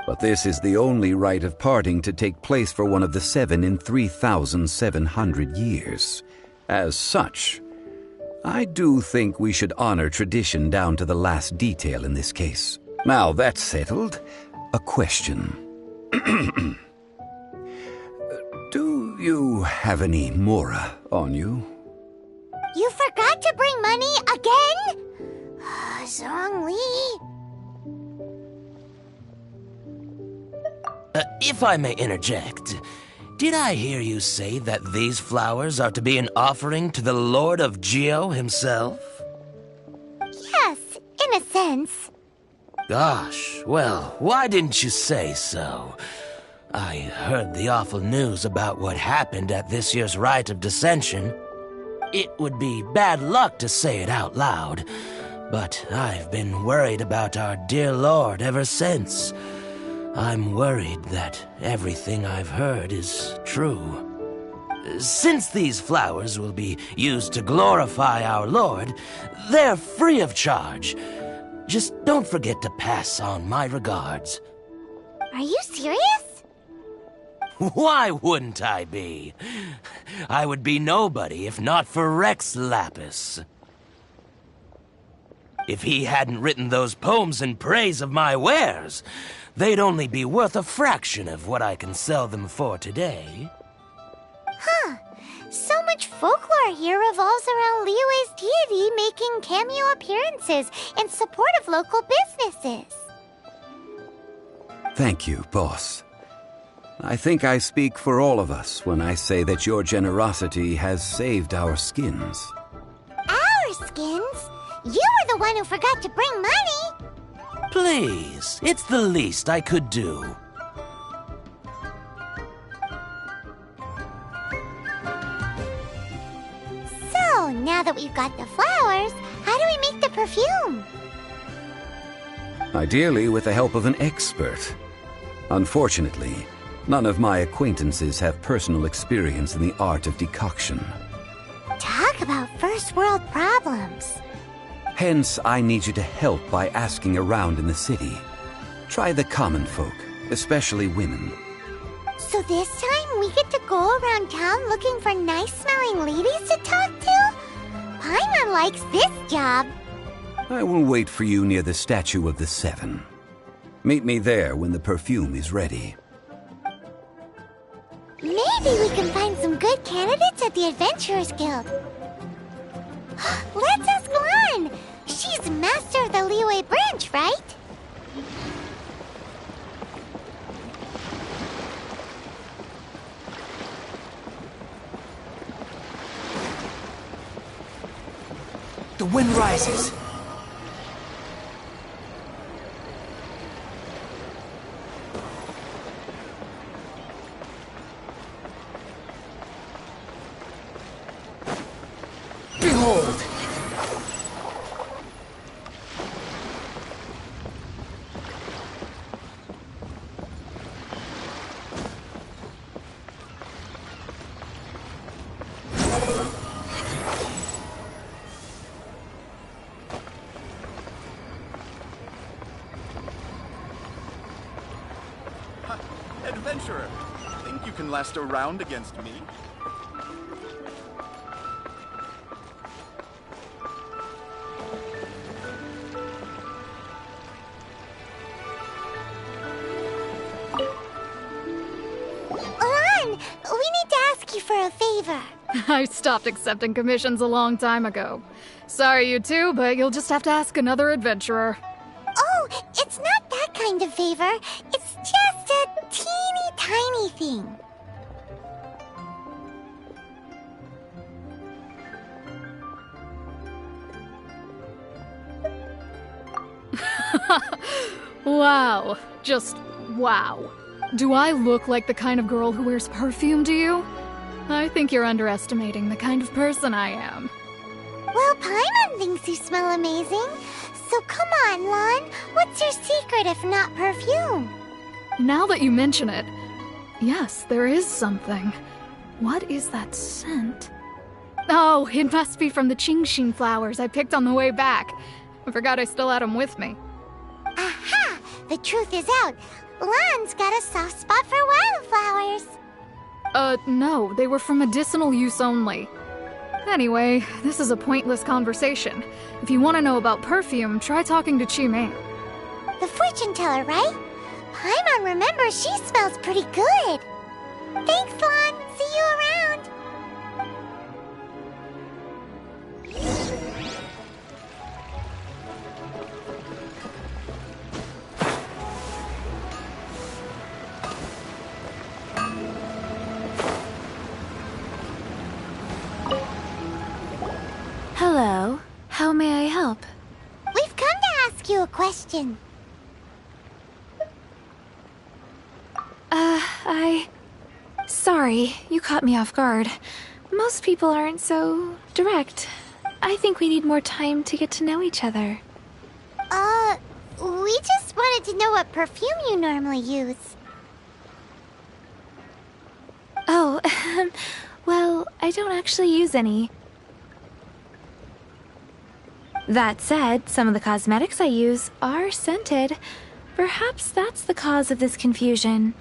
But this is the only rite of parting to take place for one of the seven in 3,700 years. As such, I do think we should honor tradition down to the last detail in this case. Now that's settled, a question. Do you have any mora on you? You forgot to bring money again? Zhongli. If I may interject, did I hear you say that these flowers are to be an offering to the Lord of Geo himself? Yes, in a sense. Gosh, well, why didn't you say so? I heard the awful news about what happened at this year's Rite of Dissension. It would be bad luck to say it out loud, but I've been worried about our dear Lord ever since. I'm worried that everything I've heard is true. Since these flowers will be used to glorify our Lord, they're free of charge. Just don't forget to pass on my regards. Are you serious? Why wouldn't I be? I would be nobody if not for Rex Lapis. If he hadn't written those poems in praise of my wares, they'd only be worth a fraction of what I can sell them for today. Huh. So much folklore here revolves around Liyue's deity making cameo appearances in support of local businesses. Thank you, boss. I think I speak for all of us when I say that your generosity has saved our skins. Our skins? You were the one who forgot to bring money! Please, it's the least I could do. So, now that we've got the flowers, how do we make the perfume? Ideally with the help of an expert. Unfortunately, none of my acquaintances have personal experience in the art of decoction. Talk about first world problems. Hence, I need you to help by asking around in the city. Try the common folk, especially women. So this time we get to go around town looking for nice-smelling ladies to talk to? Paimon likes this job. I will wait for you near the statue of the Seven. Meet me there when the perfume is ready. Maybe we can find some good candidates at the Adventurers Guild. Let's ask Lan! She's master of the Liyue branch, right? The wind rises. Behold! Adventurer, think you can last a round against me? Lan, we need to ask you for a favor. I stopped accepting commissions a long time ago. Sorry, you two, but you'll just have to ask another adventurer. Oh, it's not that kind of favor. It's just a teeny tiny thing. Wow. Just wow. Do I look like the kind of girl who wears perfume to you? I think you're underestimating the kind of person I am. Well, Paimon thinks you smell amazing. So come on, Lon. What's your secret if not perfume? Now that you mention it, yes, there is something. What is that scent? Oh, it must be from the Qingxin flowers I picked on the way back. I forgot I still had them with me. Aha! The truth is out. Lon's got a soft spot for wildflowers. No, they were for medicinal use only. Anyway, this is a pointless conversation. If you want to know about perfume, try talking to Chi-Mei. The fortune teller, right? Paimon remembers she smells pretty good. Thanks, Lon. See you around. Hello. How may I help? We've come to ask you a question. Sorry, you caught me off guard. Most people aren't so direct. I think we need more time to get to know each other. We just wanted to know what perfume you normally use. Oh, well, I don't actually use any. That said, some of the cosmetics I use are scented. Perhaps that's the cause of this confusion.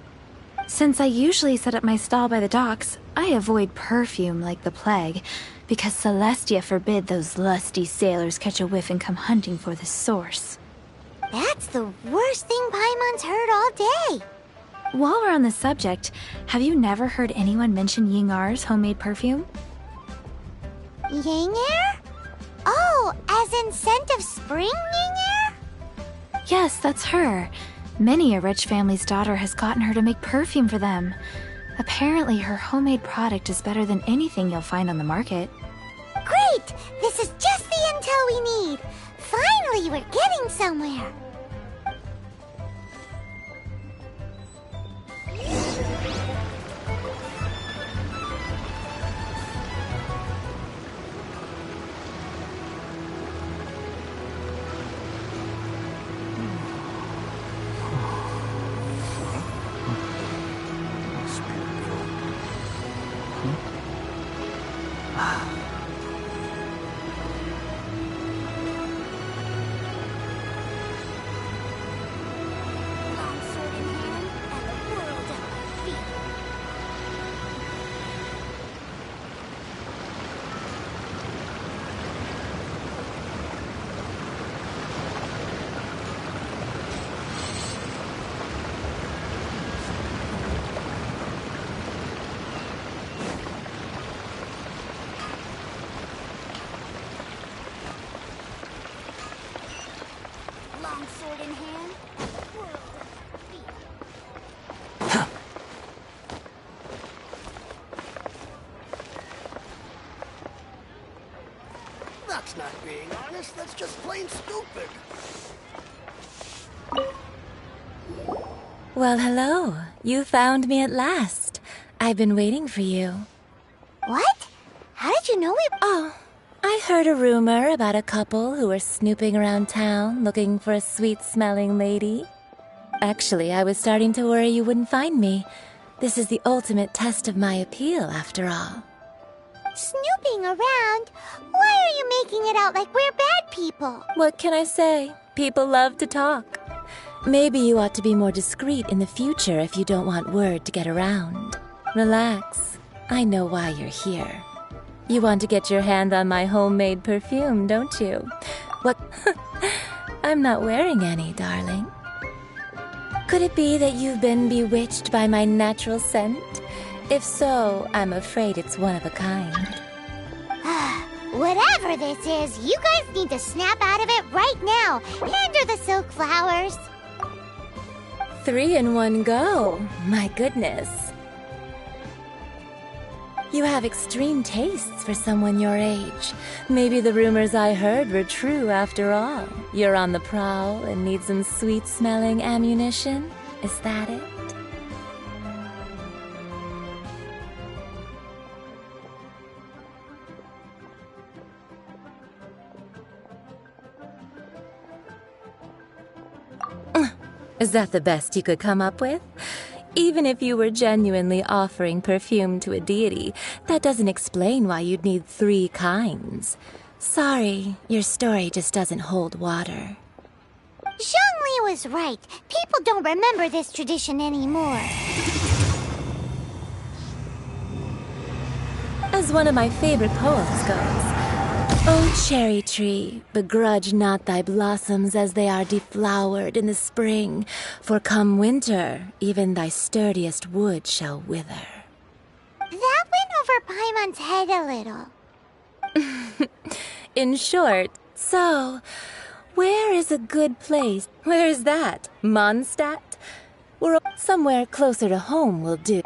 Since I usually set up my stall by the docks, I avoid perfume like the plague, because Celestia forbid those lusty sailors catch a whiff and come hunting for the source. That's the worst thing Paimon's heard all day. While we're on the subject, have you never heard anyone mention Yingar's homemade perfume? Yingar? Oh, as in scent of spring, Yingar? Yes, that's her. Many a rich family's daughter has gotten her to make perfume for them. Apparently, her homemade product is better than anything you'll find on the market. Great! This is just the intel we need. Finally, we're getting somewhere. Sword in hand, and the world at our feet. That's not being honest, that's just plain stupid. Well, hello. You found me at last. I've been waiting for you. What? How did you know we... Oh, I heard a rumor about a couple who were snooping around town looking for a sweet-smelling lady. Actually, I was starting to worry you wouldn't find me. This is the ultimate test of my appeal, after all. Snooping around? Why are you making it out like we're bad people? What can I say? People love to talk. Maybe you ought to be more discreet in the future if you don't want word to get around. Relax. I know why you're here. You want to get your hand on my homemade perfume, don't you? What? I'm not wearing any, darling. Could it be that you've been bewitched by my natural scent? If so, I'm afraid it's one of a kind. Whatever this is, you guys need to snap out of it right now. Hand her the silk flowers. 3 in one go. My goodness. You have extreme tastes for someone your age. Maybe the rumors I heard were true after all. You're on the prowl and need some sweet-smelling ammunition? Is that it? Is that the best you could come up with? Even if you were genuinely offering perfume to a deity, that doesn't explain why you'd need 3 kinds. Sorry, your story just doesn't hold water. Zhongli was right. People don't remember this tradition anymore. As one of my favorite poems goes, "O cherry tree, begrudge not thy blossoms as they are deflowered in the spring, for come winter, even thy sturdiest wood shall wither." That went over Paimon's head a little. In short, so, where is a good place? Where is that? Mondstadt? Or somewhere closer to home will do.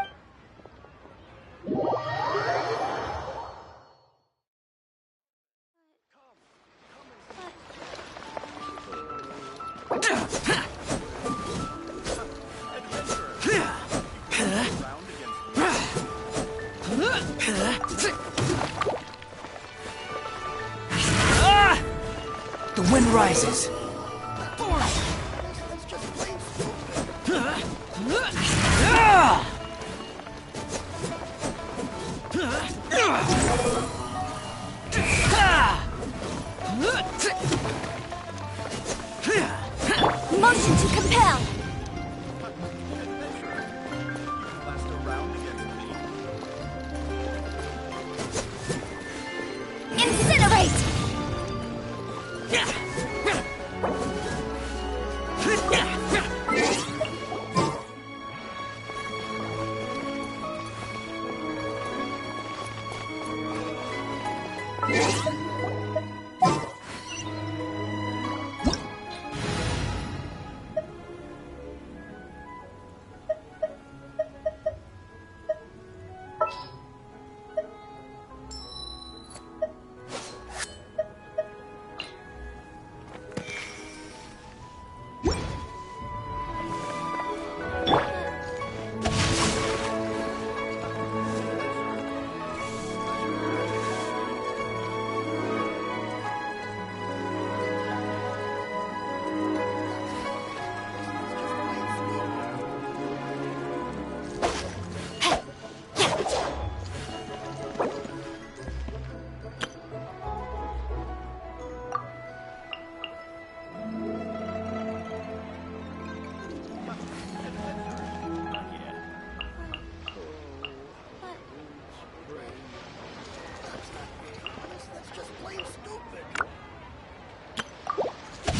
The wind rises. Motion to compel. Incinerate.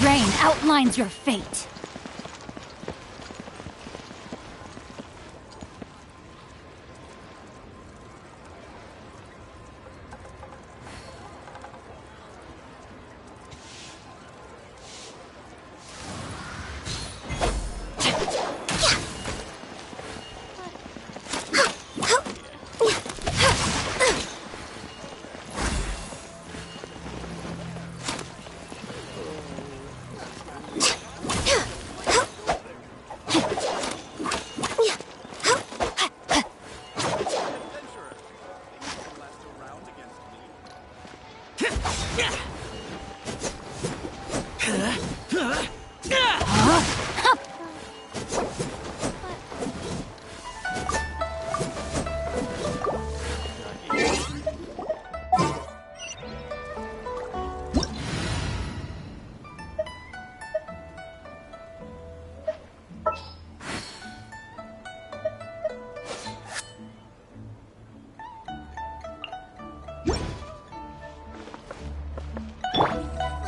Rain outlines your fate.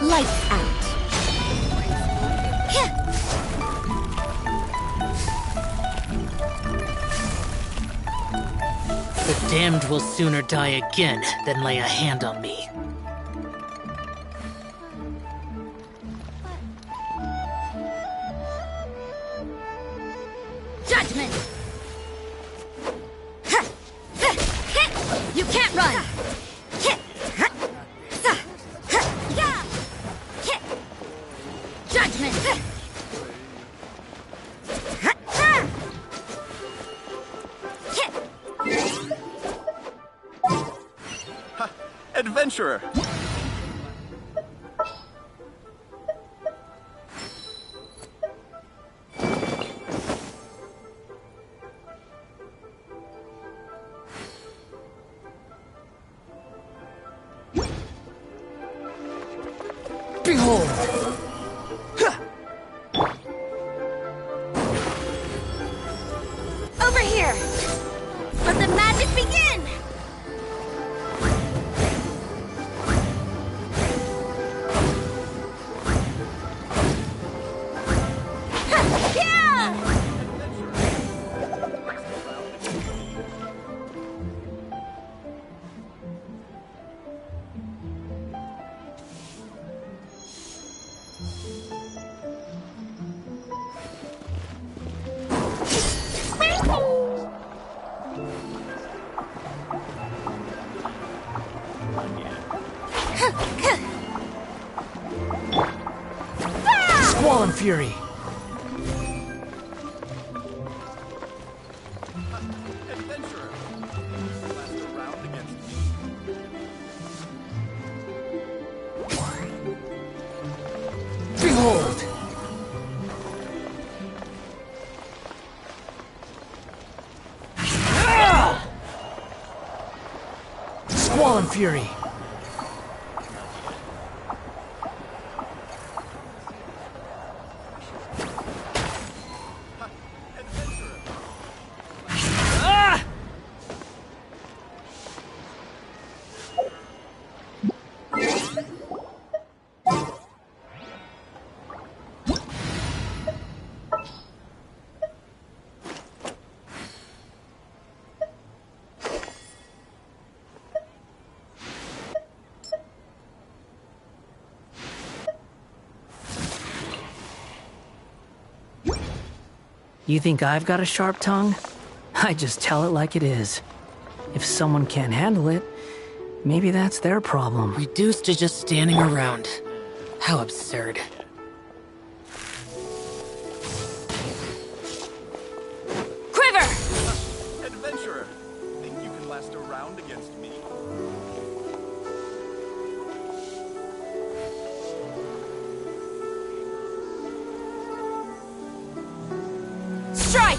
Lights out. The damned will sooner die again than lay a hand on me. Judgment! You can't run! Judgment! Adventurer! Behold! Over here! Let the magic begin! Yeah! Squall and fury! Adventurer! Last a round against me. Behold! Squall and fury! You think I've got a sharp tongue? I just tell it like it is. If someone can't handle it, maybe that's their problem. Reduced to just standing around. How absurd. Quiver! Adventurer! Think you can last a round against me? Strike!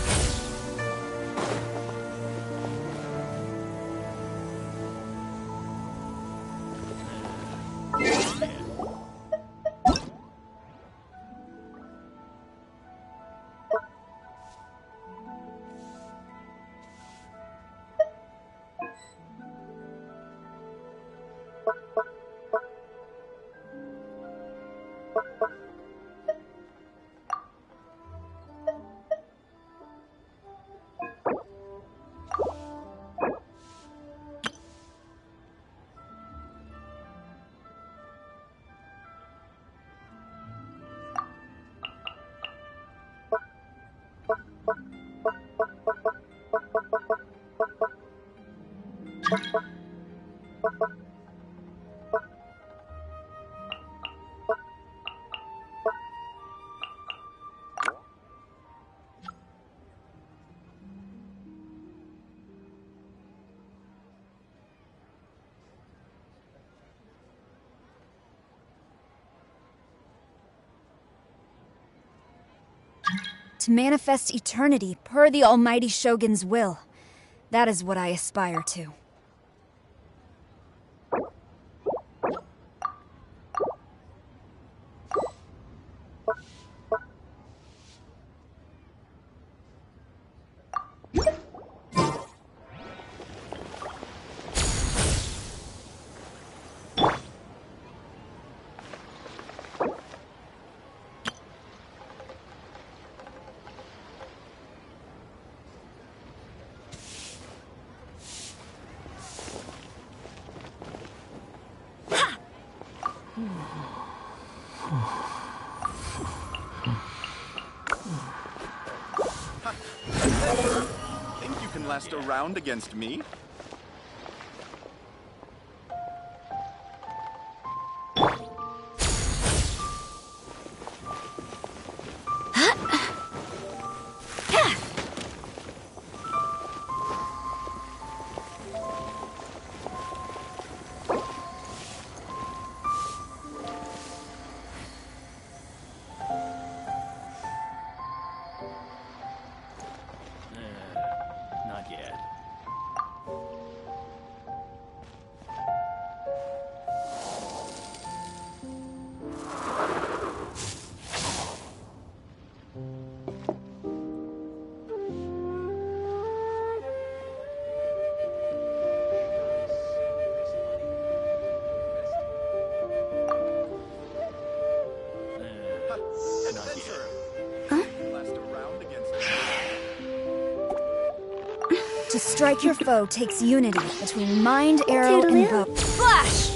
To manifest eternity per the almighty Shogun's will. That is what I aspire to. last a round against me? Not yet. To strike your foe takes unity between mind, arrow, and bow. Flash!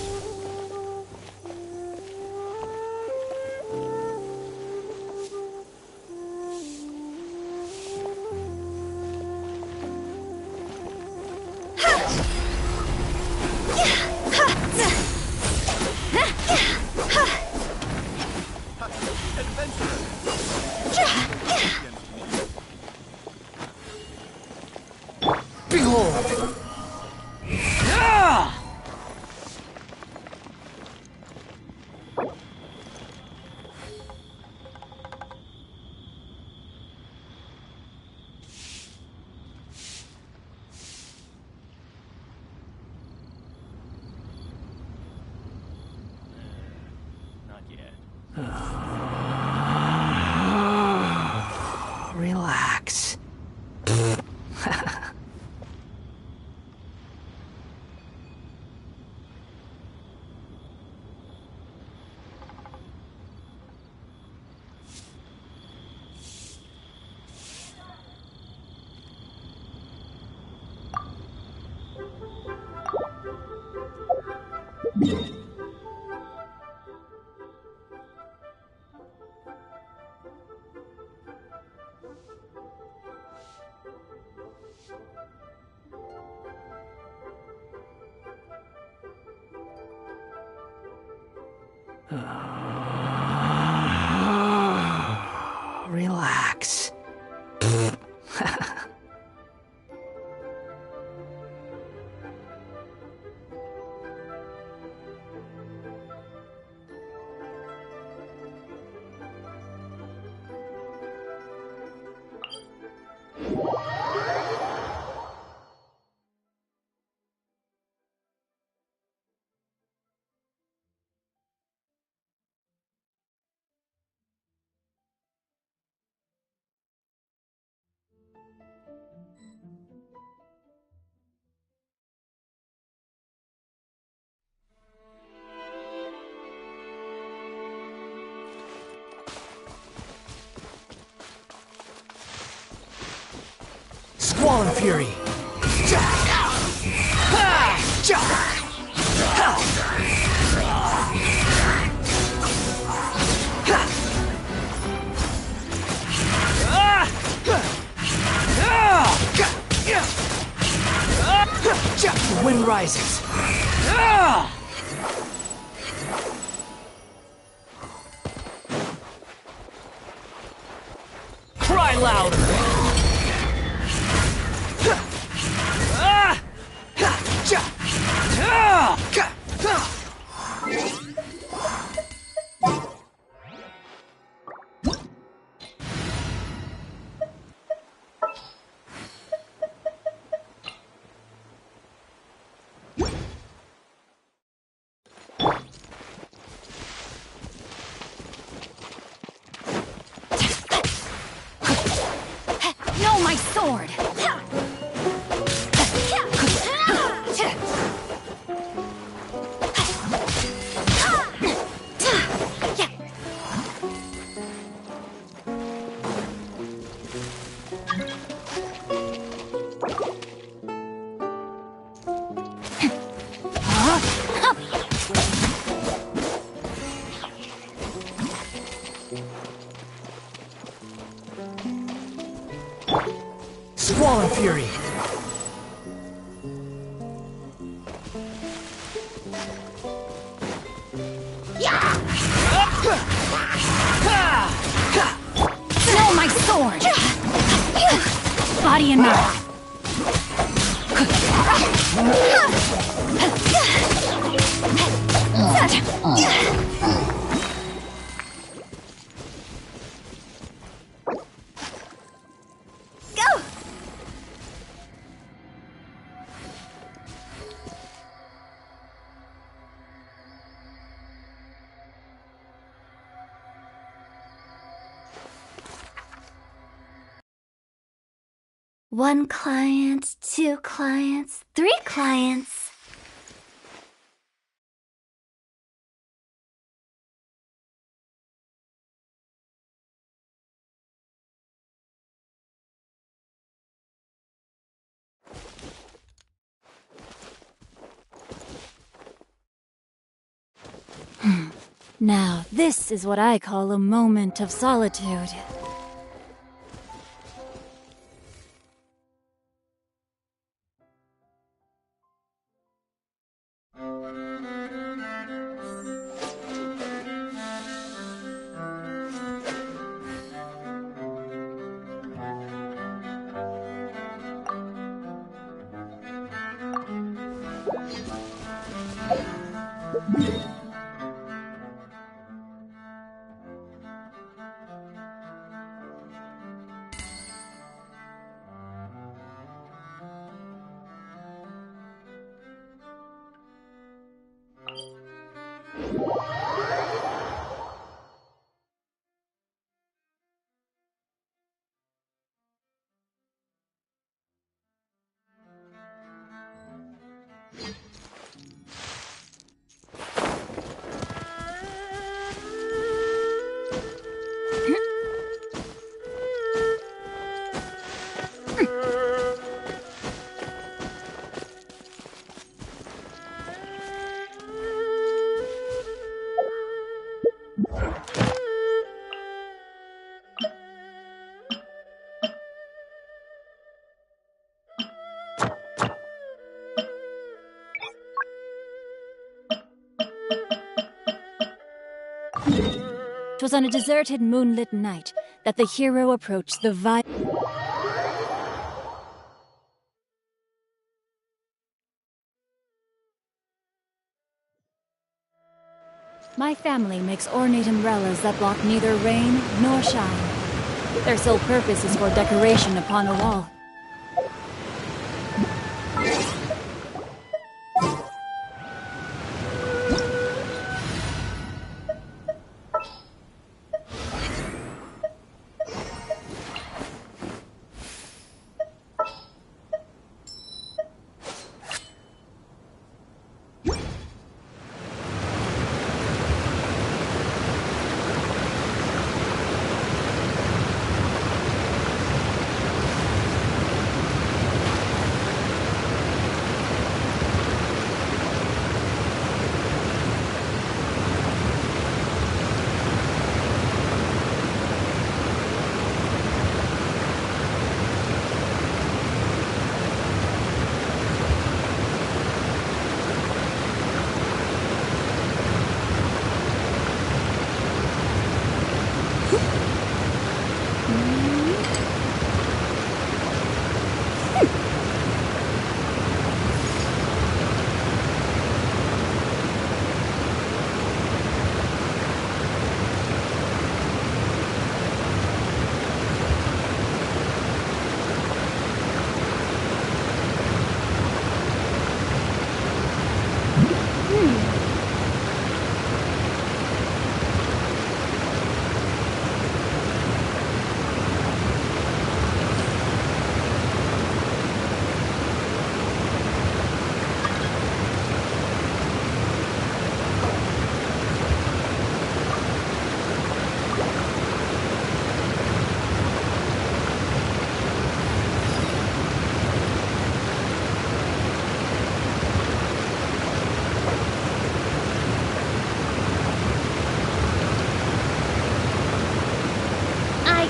Behold! Not yet. Relax. Relax. Squall and Fury! The wind rises. Cry louder! in mouth. Go! One client, two clients, three clients. Now, this is what I call a moment of solitude. It was on a deserted moonlit night that the hero approached the My family makes ornate umbrellas that block neither rain nor shine. Their sole purpose is for decoration upon a wall.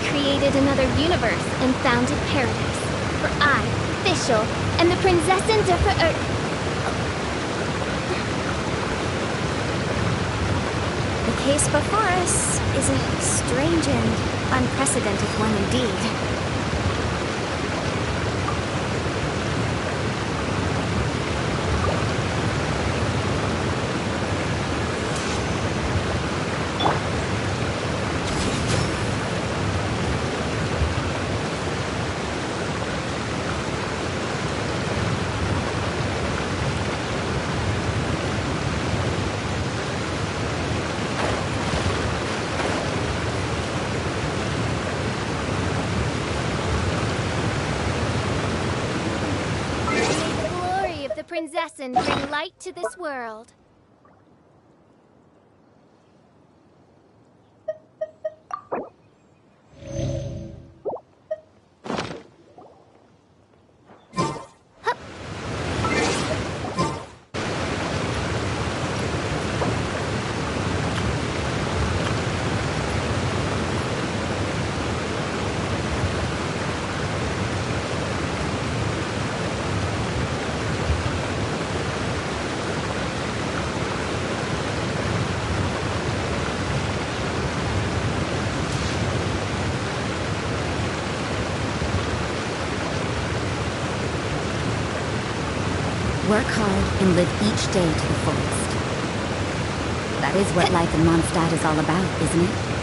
Created another universe and founded paradise. For I, Fischl, am the Prinzessin der The case before us is a strange and unprecedented one indeed. the princess and bring light to this world. Work hard and live each day to the fullest. That is what life in Mondstadt is all about, isn't it?